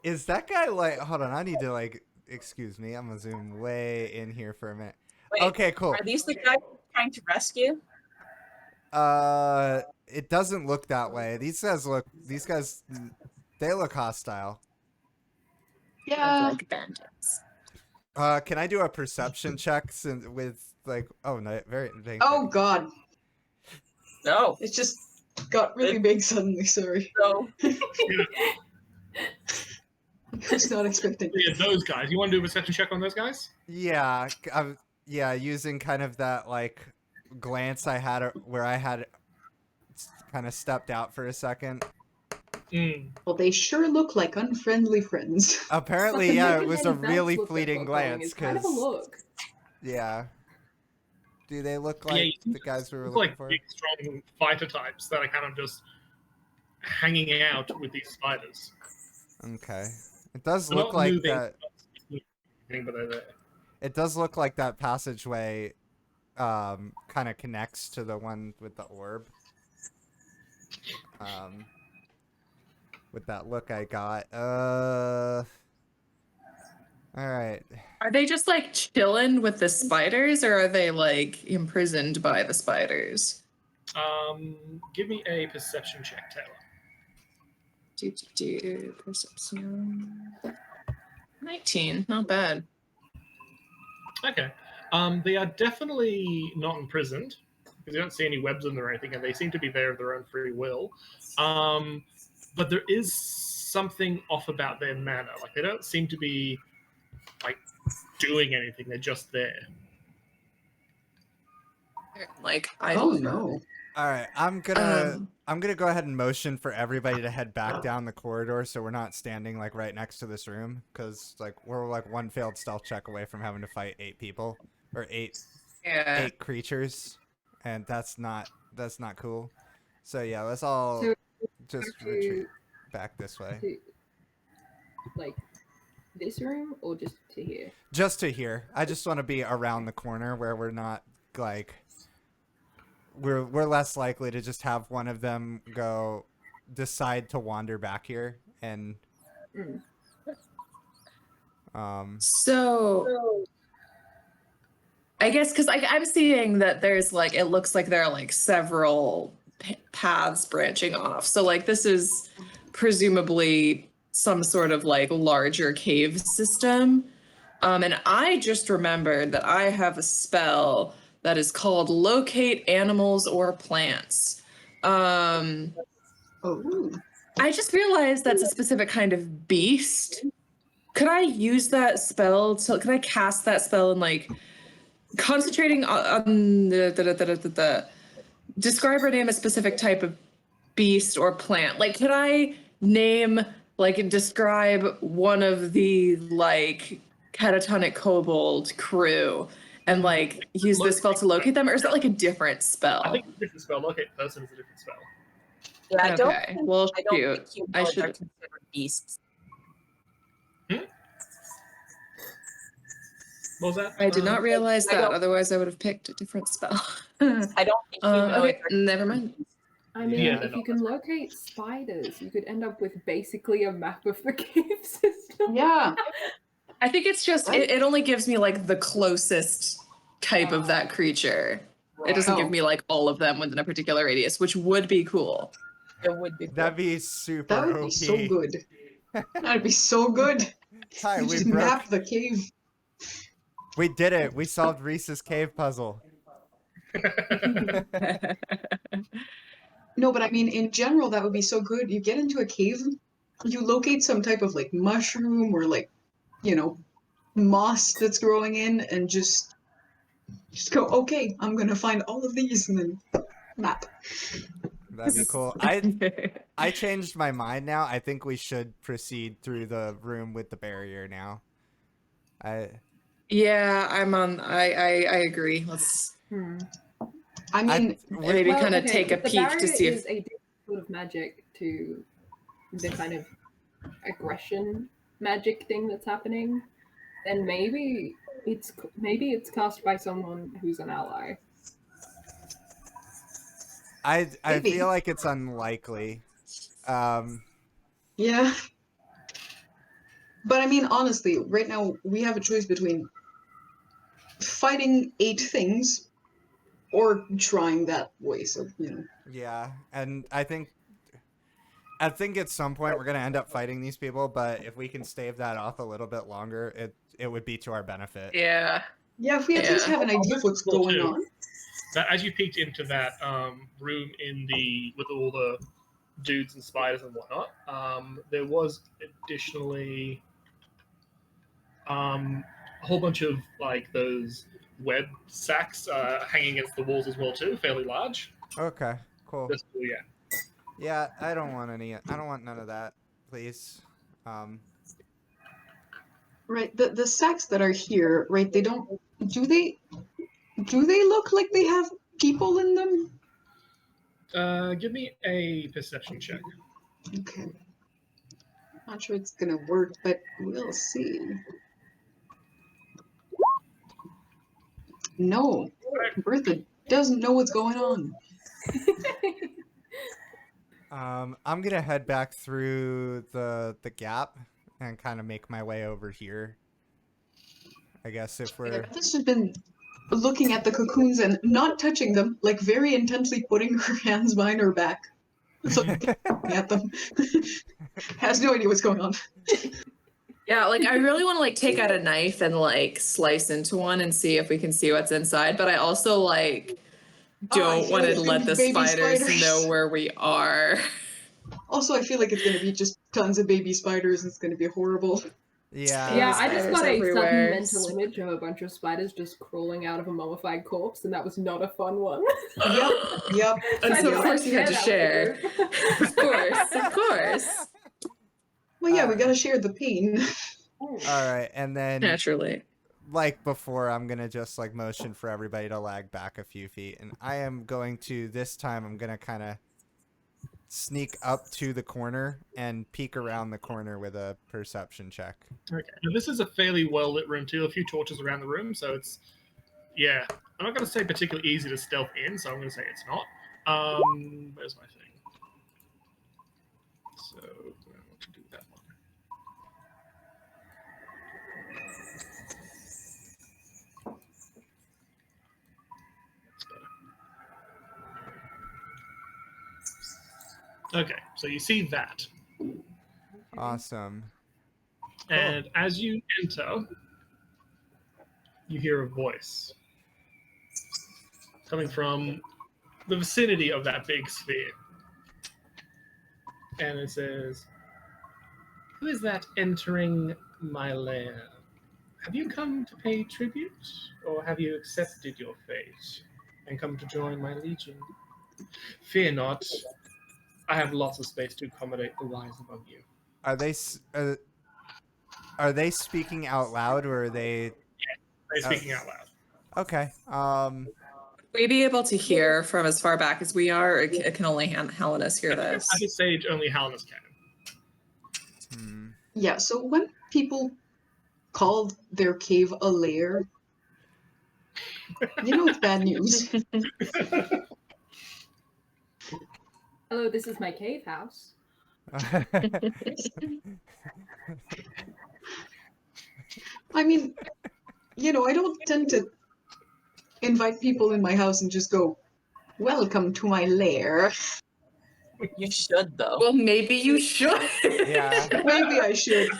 is that guy like? Hold on, I need to like. Excuse me, I'm gonna zoom way in here for a minute. Wait, Okay, cool. Are these the guys trying to rescue? it doesn't look that way. These guys, they look hostile. Yeah. Like bandits. Can I do a perception check with like? Oh no, Oh God, No. it just got really big suddenly. Sorry, No. I was not expecting. Yeah, those guys. You want to do a perception check on those guys? Yeah, yeah, using kind of that like glance I had where I had kind of stepped out for a second. Mm. Well, they sure look like unfriendly friends. Apparently, But the yeah, look it was at a Advanced really look that fleeting we're calling glance is kind of a because look. yeah. Do they look Yeah, like you the guys we were look looking like for? big, strong fighter types that are kind of just hanging out with these spiders. Okay, it does They're look not like moving, that. but they're there. It does look like that passageway kind of connects to the one with the orb. With that look I got. All right. Are they just like chilling with the spiders, or are they like imprisoned by the spiders? Give me a perception check, Taylor. Perception. 19, not bad. Okay. They are definitely not imprisoned because you don't see any webs in them or anything, and they seem to be there of their own free will. But there is something off about their manner. Like they don't seem to be like doing anything. They're just there. Like Oh no. All right, I'm gonna go ahead and motion for everybody to head back down the corridor, so we're not standing like right next to this room, because like we're like one failed stealth check away from having to fight 8 people or eight creatures, and that's not cool. So yeah, let's all So just to- retreat back this way, Like this room or just to here? just to here. I just want to be around the corner where we're not like. We're less likely to just have one of them decide to wander back here and So I guess because I'm seeing that there's like, it looks like there are like several paths branching off. So like this is presumably some sort of like larger cave system. And I just remembered that I have a spell that is called Locate Animals or Plants. Oh. I just realized that's a specific kind of beast. Could I use that spell? Could I cast that spell and like concentrating on the describe or name a specific type of beast or plant? Like, could I name like and describe one of the like Katatonic Kobold crew and like use this spell to locate them, or is that like a different spell? I think it's a different spell. Locate person is a different spell. Yeah, I don't Okay, think, well, I don't shoot. think humanoids I are should. considered beasts. What was that? I did not realize I that. don't- Otherwise, I would have picked a different spell. I don't think humanoids Okay, are never mind. I mean, Yeah, they're if you not. can locate spiders, you could end up with basically a map of the cave system. Yeah. I think it's just it only gives me like the closest type of that creature. It doesn't give Oh. me like all of them within a particular radius, which would be cool. It would be. that'd be super That would OP. be so good. That'd be so good. Hi, You we just broke. map the cave. We did it. We solved Reese's cave puzzle. No, but I mean, in general, that would be so good. You get into a cave, you locate some type of like mushroom or like, moss that's growing in, and just go. Okay, I'm gonna find all of these and then map. That'd be cool. I changed my mind now. I think we should proceed through the room with the barrier now. Yeah, I agree. Let's I mean, maybe kind of take a if the peek to barrier see is if a different sort of magic to the kind of aggression magic thing that's happening, then maybe it's cast by someone who's an ally. I Maybe. feel like it's unlikely. yeah. But I mean, honestly, right now we have a choice between fighting 8 things or trying that way. So Yeah, and I think at some point we're gonna end up fighting these people, but if we can stave that off a little bit longer, it would be to our benefit. Yeah. Yeah, if we at least have an idea of what's going on. That as you peeked into that room with all the dudes and spiders and whatnot, there was additionally a whole bunch of like those web sacks hanging against the walls as well too, fairly large. Okay, cool. Yeah. Yeah, I don't want none of that, please. Right, the sacks that are here, right? They don't. Do they look like they have people in them? Give me a perception check. Okay. Not sure it's gonna work, but we'll see. No, Bertha doesn't know what's going on. I'm gonna head back through the gap and kind of make my way over here. I guess if we're This has been looking at the cocoons and not touching them, like very intensely putting her hands behind her back. Looking at them. Has no idea what's going on. Yeah, like I really want to like take out a knife and like slice into one and see if we can see what's inside, but I also like don't want to let the spiders know where we are. Also, I feel like it's gonna be just tons of baby spiders and it's gonna be horrible. yeah. Yeah, I just got a everywhere. sudden mental image of a bunch of spiders just crawling out of a mummified corpse, and that was not a fun one. Yep. And so Yeah. of course you had to That was share. good. Of course. Well, yeah, we gotta share the pain. All right, and then Naturally. like before, I'm gonna just like motion for everybody to lag back a few feet, and I am going to this time. I'm gonna kind of sneak up to the corner and peek around the corner with a perception check. Okay. Now, this is a fairly well lit room too. A few torches around the room, so it's I'm not going to say particularly easy to stealth in, so I'm going to say it's not. Where's my thing? So I want to do that one. Okay, so you see that. Awesome. And as you enter, you hear a voice coming from the vicinity of that big sphere. And it says, "Who is that entering my lair? Have you come to pay tribute, or have you accepted your fate and come to join my legion? Fear not. I have lots of space to accommodate the wise among you." Are they speaking out loud, or are they? They're speaking out loud. Okay. Would we be able to hear from as far back as we are, or can only Helenas hear this? At this stage, only Helenas can. Yeah, so when people called their cave a lair, you know it's bad news. Hello, this is my cave house. I mean, I don't tend to invite people in my house and just go, "Welcome to my lair." You should though. Well, maybe you should. Yeah. Maybe I should.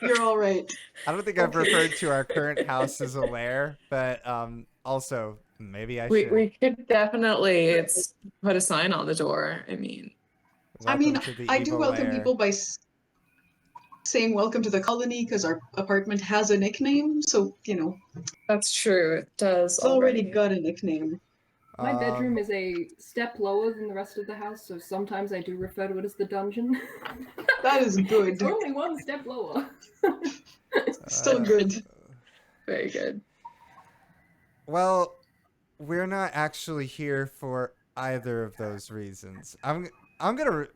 You're all right. I don't think I've referred to our current house as a lair, but also maybe I should. We could definitely put a sign on the door. I mean, Welcome to the I do evil welcome lair. people by saying welcome to the colony because our apartment has a nickname, so that's true. It does. it's already got a nickname. My bedroom is a step lower than the rest of the house, so sometimes I do refer to it as the dungeon. That is good. It's only one step lower. Still good. Very good. Well, we're not actually here for either of those reasons. I'm gonna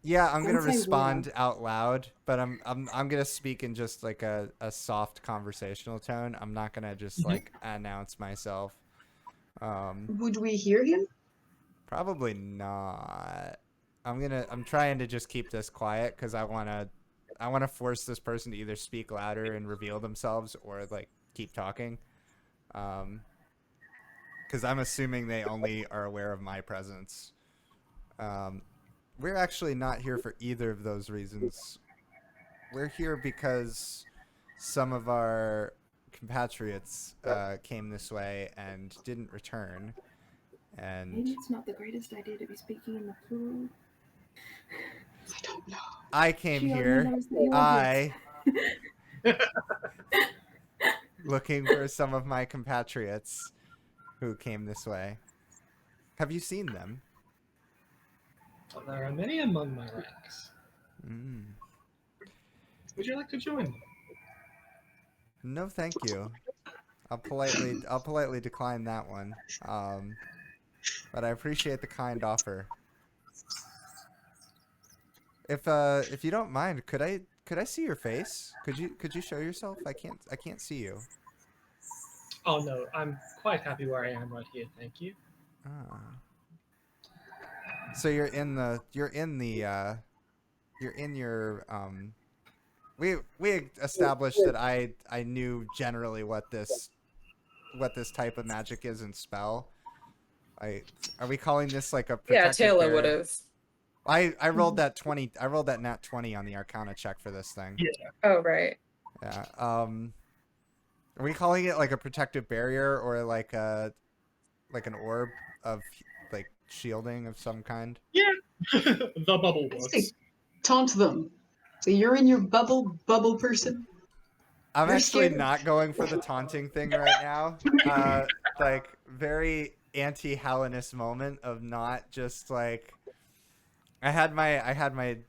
respond out loud, but I'm gonna speak in just like a soft conversational tone. I'm not gonna just like announce myself. Would we hear him? Probably not. I'm trying to just keep this quiet because I wanna force this person to either speak louder and reveal themselves or like keep talking. because I'm assuming they only are aware of my presence. We're actually not here for either of those reasons. We're here because some of our compatriots came this way and didn't return. And Maybe it's not the greatest idea to be speaking in the plural. I don't know. I came She only here. knows that you're here. Looking for some of my compatriots who came this way. Have you seen them? There are many among my ranks. Mm. Would you like to join them? No, thank you. I'll politely decline that one. But I appreciate the kind offer. If you don't mind, could I see your face? Could you show yourself? I can't see you. Oh no, I'm quite happy where I am right here, thank you. Ah. So you're in your we established that I knew generally what this type of magic is in spell. Are we calling this like a Yeah, protective Taylor barrier? would have. I rolled that 20. I rolled that nat 20 on the Arcana check for this thing. Yeah. Oh, right. Yeah. Are we calling it like a protective barrier or like an orb of like shielding of some kind? Yeah. The bubble I works. say taunt them. So you're in your bubble person. I'm You're actually scared. not going for the taunting thing right now. Like very anti-Hellenist moment of not just like I had my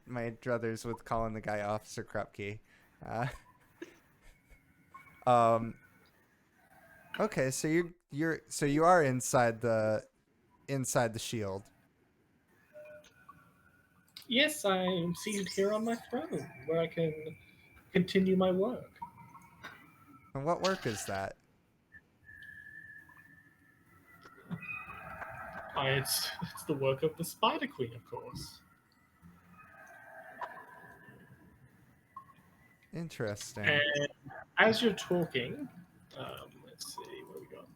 druthers with calling the guy Officer Krupke. Okay, so you are inside the shield. Yes, I'm seated here on my throne, where I can continue my work. And what work is that? It's the work of the Spider Queen, of course. Interesting. And as you're talking, let's see what we got.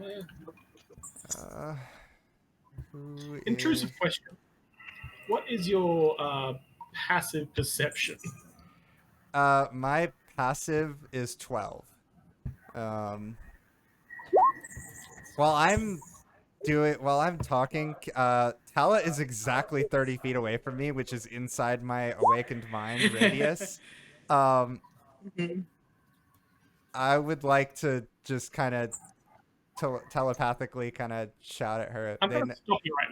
Right there. Intrusive question. What is your passive perception? My passive is 12. While I'm talking, Tala is exactly 30 feet away from me, which is inside my awakened mind radius. I would like to just kind of telepathically kind of shout at her. I'm going to stop you right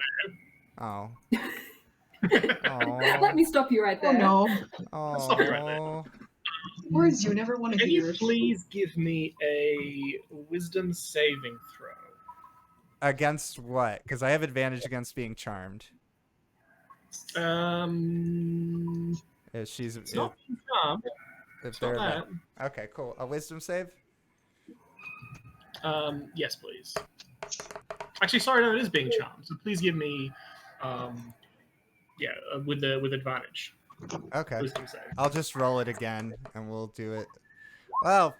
Oh. Let me stop you right Oh there. no. Stop it right Oh. Words you never want now. to Can hear. you please give me a wisdom saving throw? Against what? Because I have advantage against being charmed. If she's It's not charmed. if It's not they're that. okay, cool. A wisdom save. Yes, please. Actually, sorry, no, it is being charmed. So please give me, with advantage. Okay. Wisdom save. I'll just roll it again, and we'll do it. Well.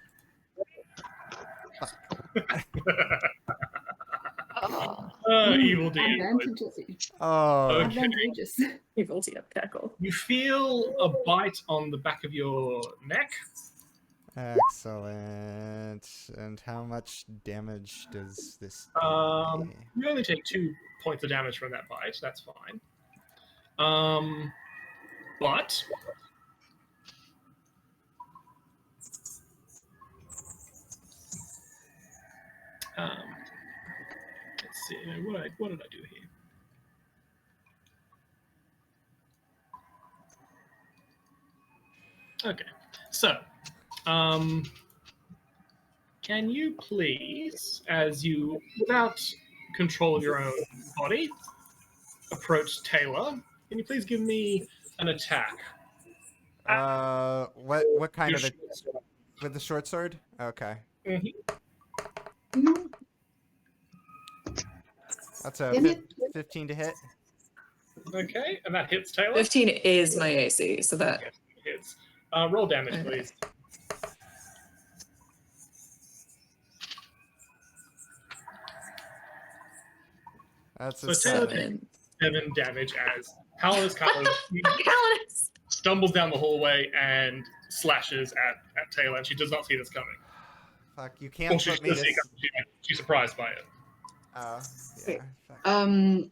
Evil DM. Advantageous. Oh. Okay. Advantageous. Evil DM cackle. You feel a bite on the back of your neck. Excellent. And how much damage does this do? You only take 2 points of damage from that bite. That's fine. But let's see. What did I do here? Okay. So, can you please, as you, without control of your own body, approach Taylor? Can you please give me an attack? What kind Your of a short sword. with the short sword? Okay. No. That's a Damn it. 15 to hit. Okay, and that hits Taylor. 15 is my AC, so that. Yes, it hits. Roll damage, please. That's a So Taylor 7. takes 7 damage as Paladin's kind of Paladins. stumbles down the hallway and slashes at Taylor, and she does not see this coming. Fuck, you Well, can't she put me does to... see it coming. She's surprised by it. Oh, Okay. yeah. Fuck.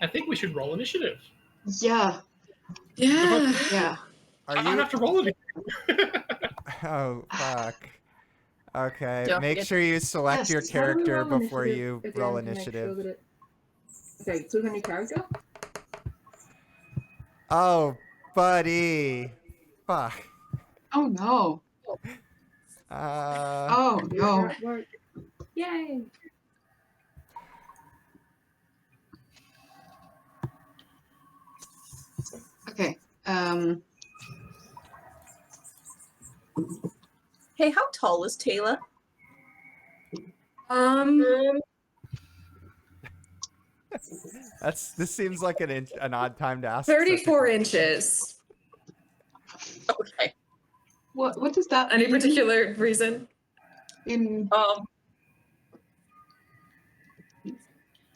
I think we should roll initiative. Yeah. Yeah. Yeah. Are I don't you... have to roll it. Oh, fuck. Okay, Don't make forget- sure you select Yes. your How do we character roll before initiative you again roll to make sure initiative. that it- Okay, choose a new character. Oh, buddy. Fuck. Oh no. Oh no. That work. Yay! Okay. Hey, how tall is Taylor? This seems like an odd time to ask. such a 34 question. inches. Okay. What does that Any mean particular reason? in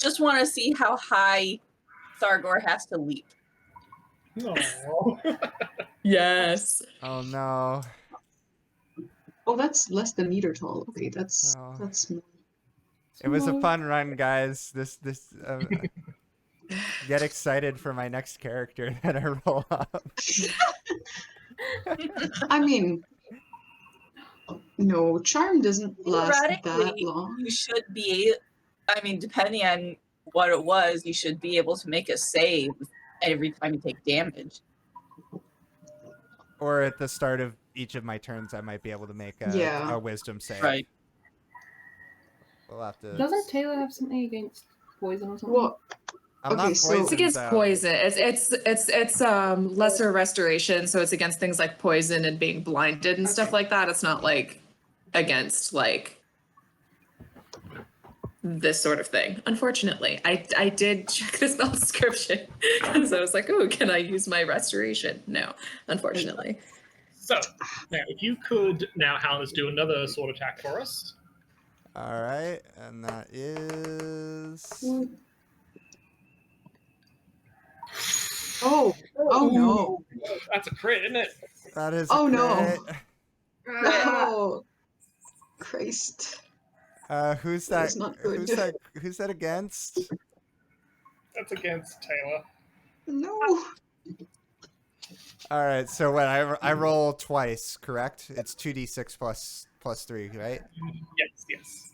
Just want to see how high Thargor has to leap. No. Yes. Oh no. Oh, that's less than meter tall. Okay, that's Oh. that's It was a small. fun run, guys. Get excited for my next character that I roll up. I mean, no, charm doesn't last that Theoretically, long. you should be. I mean, depending on what it was, you should be able to make a save every time you take damage. Or at the start of each of my turns, I might be able to make Yeah. a wisdom save. Right. We'll have to. Doesn't Taylor have something against poison or something? Well, I'm okay, not so- poisoned, It's against though. poison. It's lesser restoration, so it's against things like poison and being blinded and stuff Okay. like that. It's not like against like this sort of thing. Unfortunately, I did check the spell description because I was like, oh, can I use my restoration? No, unfortunately. So, now, if you could now, Hallis, do another sword attack for us. All right, and that is. Oh no. That's a crit, isn't it? That is. Oh, a no. crit. Oh, Christ. Who's that? That's not good. Who's that against? That's against Taylor. No. All right, so when I roll twice, correct? It's 2d6 plus 3, right? Yes.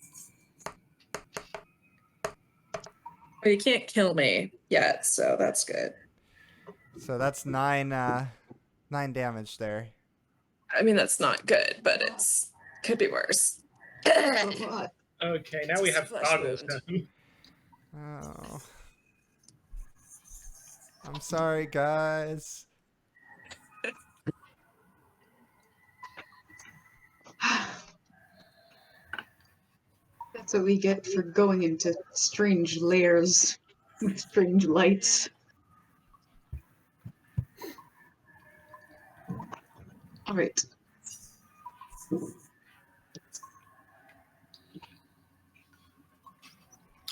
But you can't kill me yet, so that's good. So that's 9 damage there. I mean, that's not good, but it's could be worse. Oh, God. Okay, now we have Flesh Thargor's wound. turn. Oh. I'm sorry, guys. That's what we get for going into strange lairs with strange lights. All right.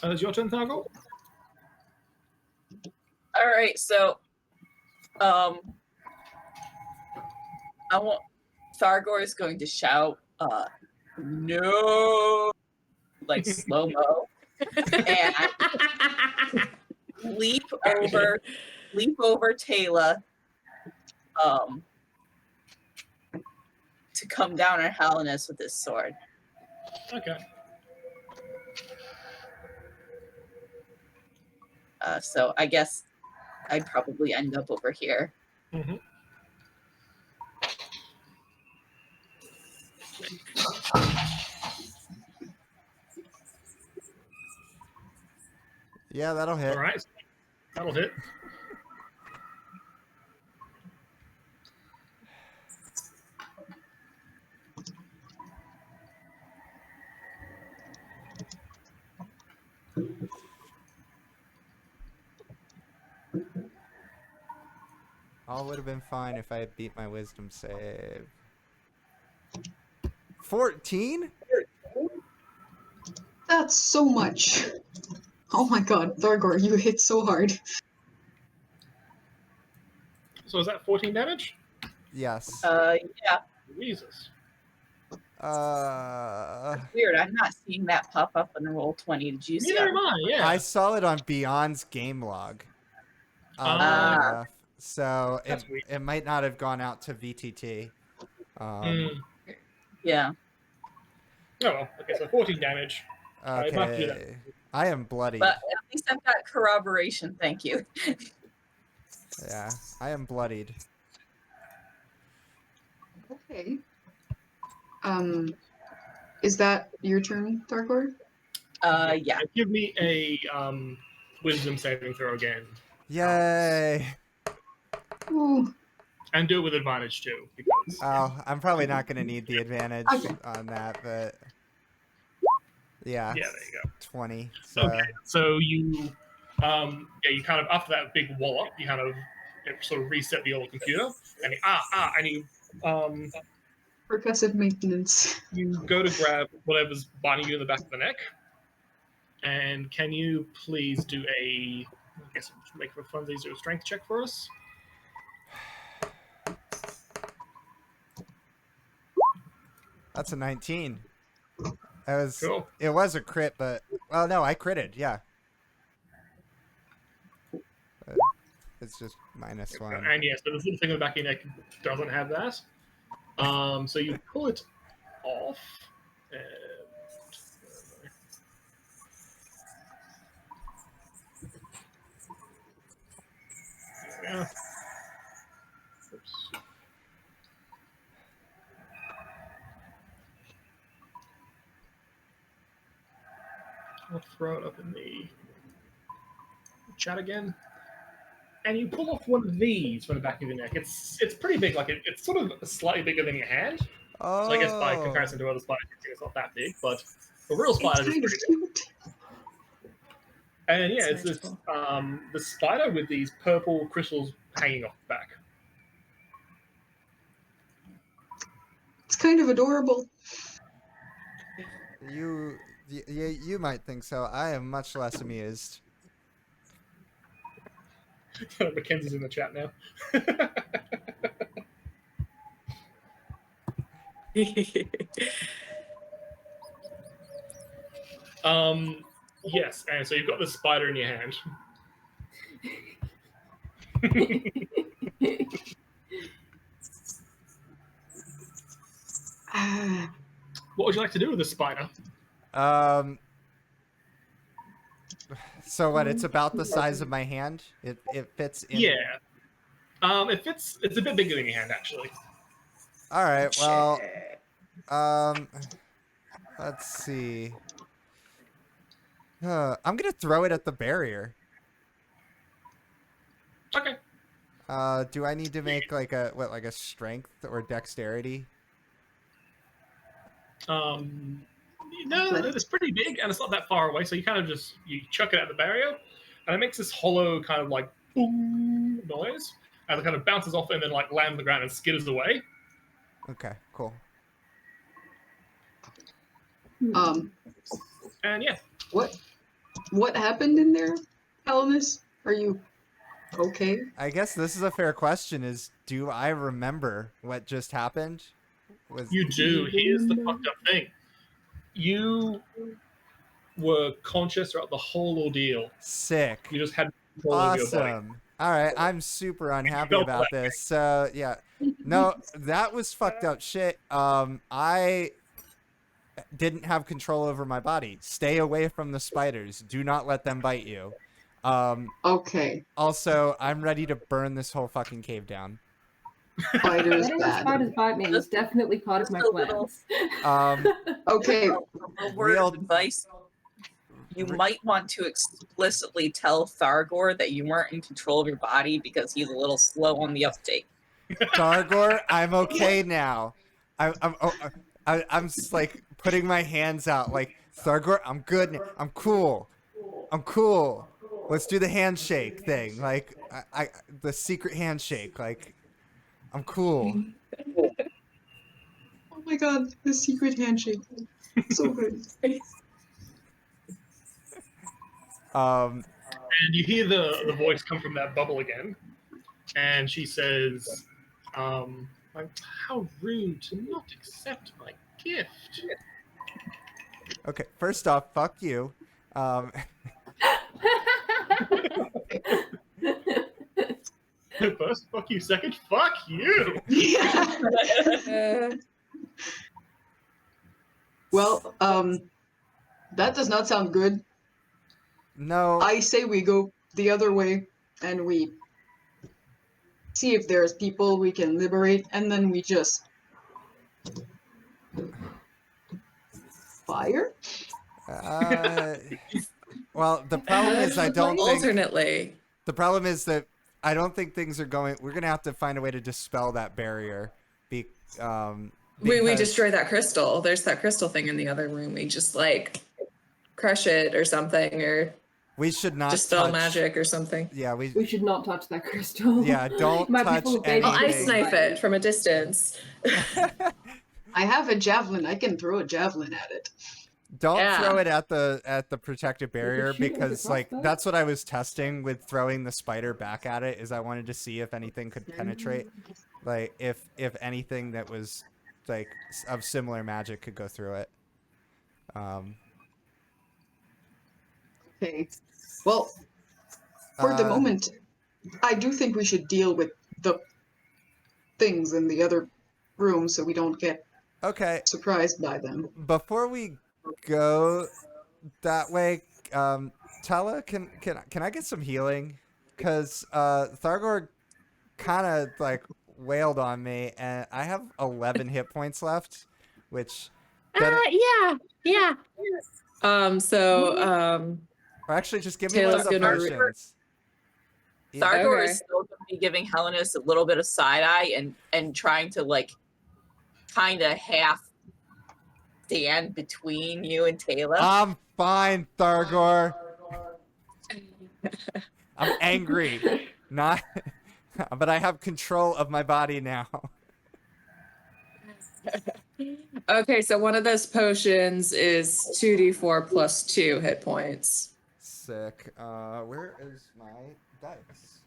It's your turn, Thargor? All right, so, I want Thargor is going to shout, "No!" like slow mo, and leap over Taylor, to come down on Hellenis with his sword. Okay. So I guess I'd probably end up over here. Mm-hmm. Yeah, that'll hit. All right. That'll hit. All would have been fine if I had beat my wisdom save. 14? That's so much. Oh my god, Thargor, you hit so hard. So is that 14 damage? Yes. Yeah. Jesus. Weird. I'm not seeing that pop up in roll 20. Did you see Neither it? am I, yeah. I saw it on Beyond's game log. Ah. Enough. So That's weird. it might not have gone out to VTT. Yeah. Oh well. Okay, so 14 damage. I might have to do that. Okay. I am bloodied. But at least I've got corroboration. Thank you. Yeah, I am bloodied. Okay. Is that your turn, Thargor? Yeah. Give me a wisdom saving throw again. Yay! Ooh. And do it with advantage too. Because Oh, I'm probably not going to need the advantage Okay. on that, but yeah, yeah, there you go. 20. So Okay, so you, you kind of after that big wallop, you kind of sort of reset the old computer, and you Percussive maintenance. you go to grab whatever's biting you in the back of the neck, and can you please do a, I guess make for fun, easier strength check for us? that's a 19. That was Cool. It was a crit, but well, no, I critted. Yeah. But it's just -1. And yes, but the little thing in the back of your neck doesn't have that. So you pull it off, and yeah. Oops. I'll throw it up in the chat again. And you pull off one of these from the back of your neck. It's pretty big, like it's sort of slightly bigger than your hand. Oh. So I guess by comparison to other spiders, it's not that big, but for real spiders, It's it's kind of pretty big. cute. And yeah, That's it's this magical. the spider with these purple crystals hanging off the back. It's kind of adorable. You might think so. I am much less amused. Mackenzie's in the chat now. Yes, and so you've got the spider in your hand. Ah, What would you like to do with the spider? So what? It's about the size of my hand. It fits in. Yeah. It fits. It's a bit bigger than your hand, actually. All right. Well. Let's see. I'm gonna throw it at the barrier. Okay. Do I need to make like a strength or dexterity? No, it's pretty big and it's not that far away. So you kind of you chuck it at the barrier, and it makes this hollow kind of like boom noise, and it kind of bounces off and then like lands on the ground and skitters away. Okay. Cool. And yeah, what happened in there, Alanis? Are you okay? I guess this is a fair question. Do I remember what just happened? you do. Here's the fucked up thing. You were conscious throughout the whole ordeal. Sick. You just had control of your body. Awesome. All right, I'm super unhappy Go about for it. this. So yeah, no, that was fucked up shit. I didn't have control over my body. Stay away from the spiders. Do not let them bite you. Okay. Also, I'm ready to burn this whole fucking cave down. Spiders Letting the bad. spiders bite me was definitely part of my Just a little- plans. Okay. A word Real- of advice. You might want to explicitly tell Thargor that you weren't in control of your body because he's a little slow on the uptake. Dargor, I'm okay now. I'm just like putting my hands out like Thargor, I'm good now. I'm cool. Let's do the handshake thing. Like the secret handshake. Like I'm cool. Oh my god, the secret handshake. So good. Um, And you hear the voice come from that bubble again, and she says, like, "How rude to not accept my gift." okay, first off, fuck you. Um, First, fuck you. Second, fuck you. Yeah. Well, that does not sound good. no, I say we go the other way and we see if there's people we can liberate, and then we just fire. well, the problem is I don't think Alternately, the problem is that I don't think things are going. We're gonna have to find a way to dispel that barrier. we Because- destroy that crystal. There's that crystal thing in the other room. We just like crush it or something, or we should not dispel touch, magic or something. Yeah, We should not touch that crystal. Yeah, don't My touch people gave I'll me anything. ice knife it from a distance. I have a javelin. I can throw a javelin at it. Don't Yeah. throw it at the protective barrier shoot it with a because like crossbow? that's what I was testing with throwing the spider back at it. Is I wanted to see if anything could penetrate, like if anything that was like of similar magic could go through it. Okay. Well, for the Uh, moment, I do think we should deal with the things in the other room so we don't get Okay, surprised by them. before we go that way, Tella, can I get some healing? Because Thargor kind of like wailed on me, and I have 11 hit points left, which. Yeah. Or actually, just give me Taylor's one of the gonna potions. Yeah. Thargor Okay. is still going to be giving Hellenis a little bit of side eye and trying to like kind of half stand between you and Taylor. I'm fine, Thargor. I'm angry, not, but I have control of my body now. Okay, so one of those potions is 2d4 plus 2 hit points. Sick. Where is my dice?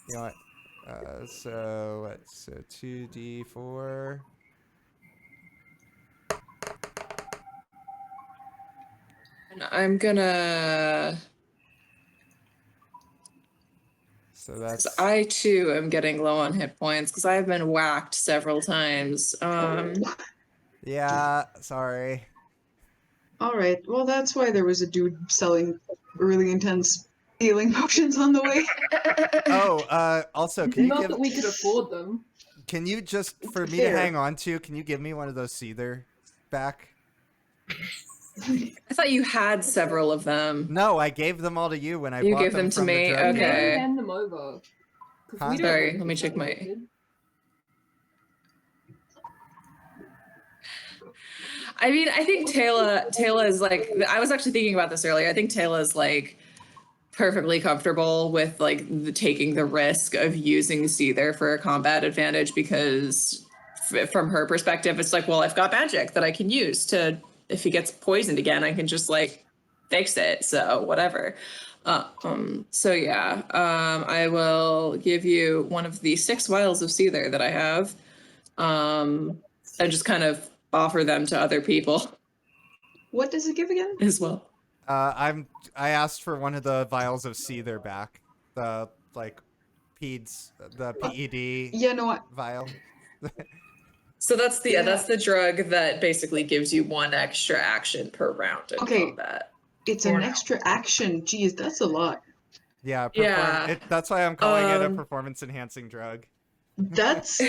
You know what? So 2d4. And I'm gonna. So that's. 'Cause I too am getting low on hit points because I've been whacked several times. Yeah, sorry. All right. Well, that's why there was a dude selling really intense healing potions on the way. Oh, also, can you Not give? that we could afford them. Can you just for me Fair. to hang on to? Can you give me one of those Seether back? I thought you had several of them. No, I gave them all to you when I You bought gave them them to from the me? drug Okay. dealer. Maybe hand them over. 'Cause Huh? we don't Sorry, know let me if check they're my- affected. I mean, I think Taylor is like. I was actually thinking about this earlier. I think Taylor is like perfectly comfortable with like taking the risk of using Seether for a combat advantage because from her perspective, it's like, well, I've got magic that I can use to, if he gets poisoned again, I can just like fix it. So whatever. So yeah, I will give you one of the 6 vials of Seether that I have. I just kind of offer them to other people What does it give again? as well. I asked for one of the vials of Seether back. The like the PED Yeah, no, vial. So that's the Yeah. that's the drug that basically gives you 1 extra action per round in Okay. combat. it's For an now. extra action. Geez, that's a lot. Yeah, Yeah. that's why I'm calling it a Um, performance enhancing drug. That's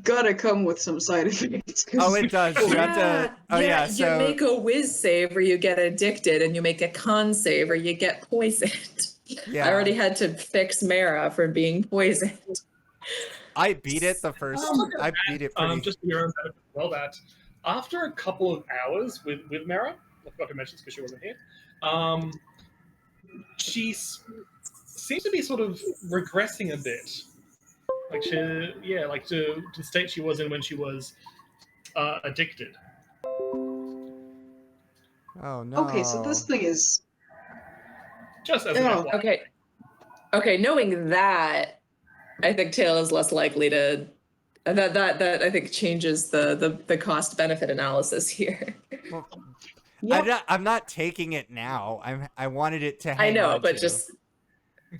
gotta come with some side effects. 'cause- Oh, it does. You have to. Oh yeah. You So make a whiz save or you get addicted, and you make a con save or you get poisoned. yeah, I already had to fix Mara from being poisoned. I beat it the first. I beat it pretty. Just for your own benefit as well, that after a couple of hours with Mara, I forgot to mention this because she wasn't here, she seems to be sort of regressing a bit. Like to the state she was in when she was addicted. Oh no. Okay, so this thing is. Just as an Oh, FYI. Okay, knowing that, I think Tail is less likely to that I think changes the cost benefit analysis here. Well, Yep. I'm not taking it now. I wanted it to I hang know, on but to. just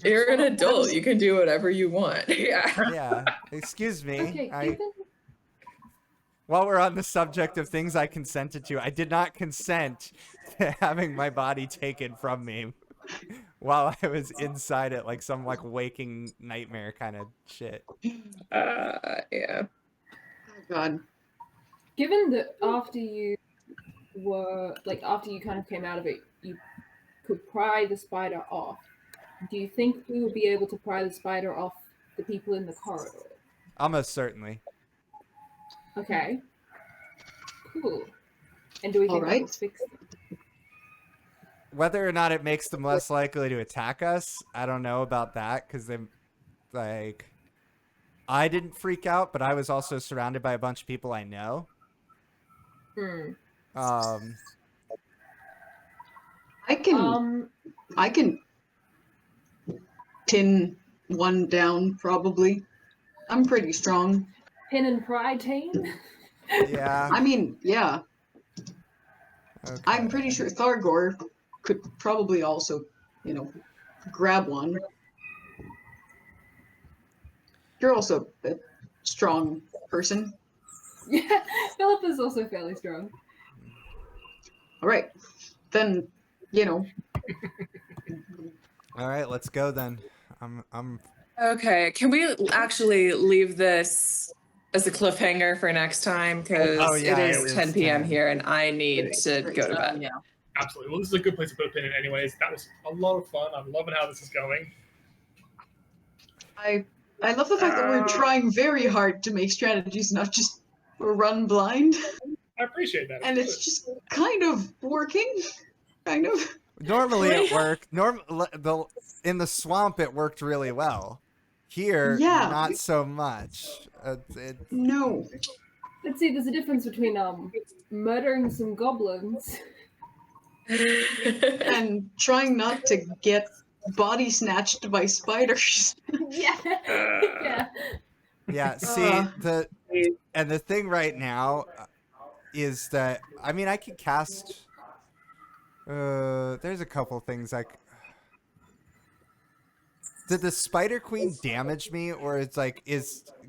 you're an adult. You can do whatever you want. Yeah. Yeah. Excuse me. Okay, given While we're on the subject of things I consented to, I did not consent to having my body taken from me while I was inside it, like some like waking nightmare kind of shit. Yeah. Oh God. given that after you kind of came out of it, you could pry the spider off. Do you think we will be able to pry the spider off the people in the corridor? Almost certainly. Okay. Cool. And do we think that will Alright. fix them? Whether or not it makes them less likely to attack us, I don't know about that, because they, like, I didn't freak out, but I was also surrounded by a bunch of people I know. Hmm. I can pin one down probably. I'm pretty strong. Pin and pry team? Yeah. I mean, yeah. Okay. I'm pretty sure Thargor could probably also, grab one. You're also a strong person. Yeah, Philip is also fairly strong. All right. Then, All right, let's go then. I'm Okay, can we actually leave this as a cliffhanger for next time? Because Oh, yeah, it it is is 10 p.m. 10. here and I need to go to bed. Yeah. Absolutely. Well, this is a good place to put a pin in anyways. That was a lot of fun. I'm loving how this is going. I love the fact that we're trying very hard to make strategies, not just run blind. I appreciate that. And it's just kind of working. Kind of. normally it worked. In the swamp it worked really well. Here, Yeah. not so much. No. Let's see, there's a difference between murdering some goblins. And trying not to get body snatched by spiders. Yeah. Yeah. Yeah, see the thing right now is that I can cast. There's a couple things Did the Spider Queen damage me, or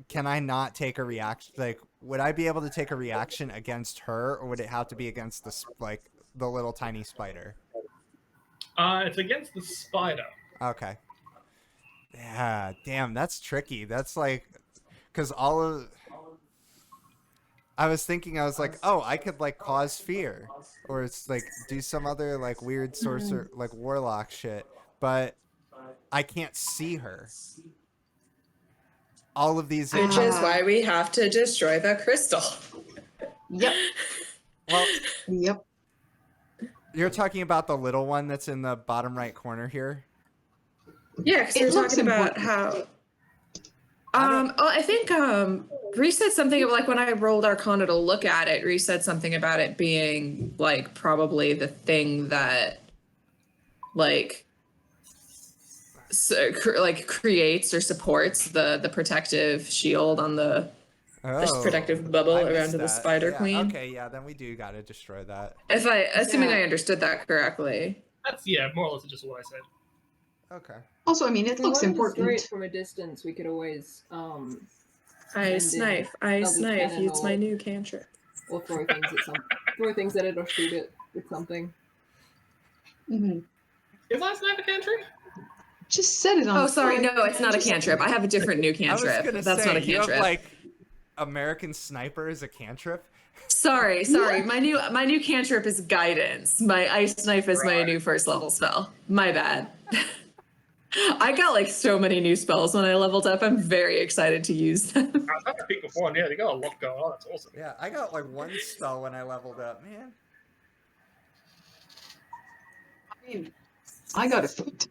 can I not take a reaction? Like, would I be able to take a reaction against her, or would it have to be against the little tiny spider? It's against the spider. Okay. Yeah, damn, that's tricky. That's because I was thinking, oh, I could cause fear, or it's do some other weird sorcerer warlock shit, but I can't see her. All of these, Which is why we have to destroy the crystal. Yep. well, Yep. you're talking about the little one that's in the bottom right corner here. Yeah, because It we're looks talking about important. how. I think Reese said something of when I rolled Arcana to look at it. Reese said something about it being probably the thing that creates or supports the protective shield on the protective bubble I missed around the that. Spider Yeah, Queen. Okay, yeah, then we do gotta destroy that. Assuming Yeah. I understood that correctly. That's more or less just what I said. Okay. Also, it If we looks wanted to destroy important. it from a distance, we could always Ice send in knife, ice double knife. cannon It's my new cantrip. or throw things at it or shoot it with something. Mm-hmm. Is that sniper cantrip? Just set it on. Oh, sorry, fire. no, it's not a cantrip. I have a different new I was cantrip. gonna That's say, not a you cantrip. have American Sniper as a cantrip. Sorry. My new cantrip is guidance. My ice knife is my new first level spell. My bad. I got so many new spells when I leveled up. I'm very excited to use them. I was having a peek before, and yeah, they got a lot going on. That's awesome. Yeah, I got one spell when I leveled up, man. I mean, I got a feat.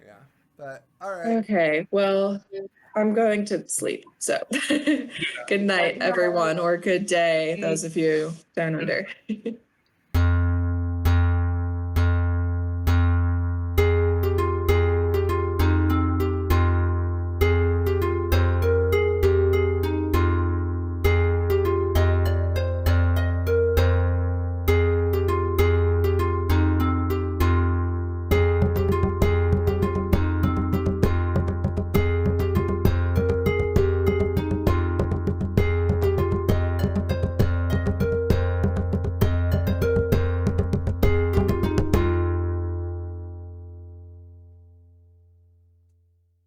Yeah, but all right. Okay, well, I'm going to sleep. So, good night, everyone, or good day, those of you down under.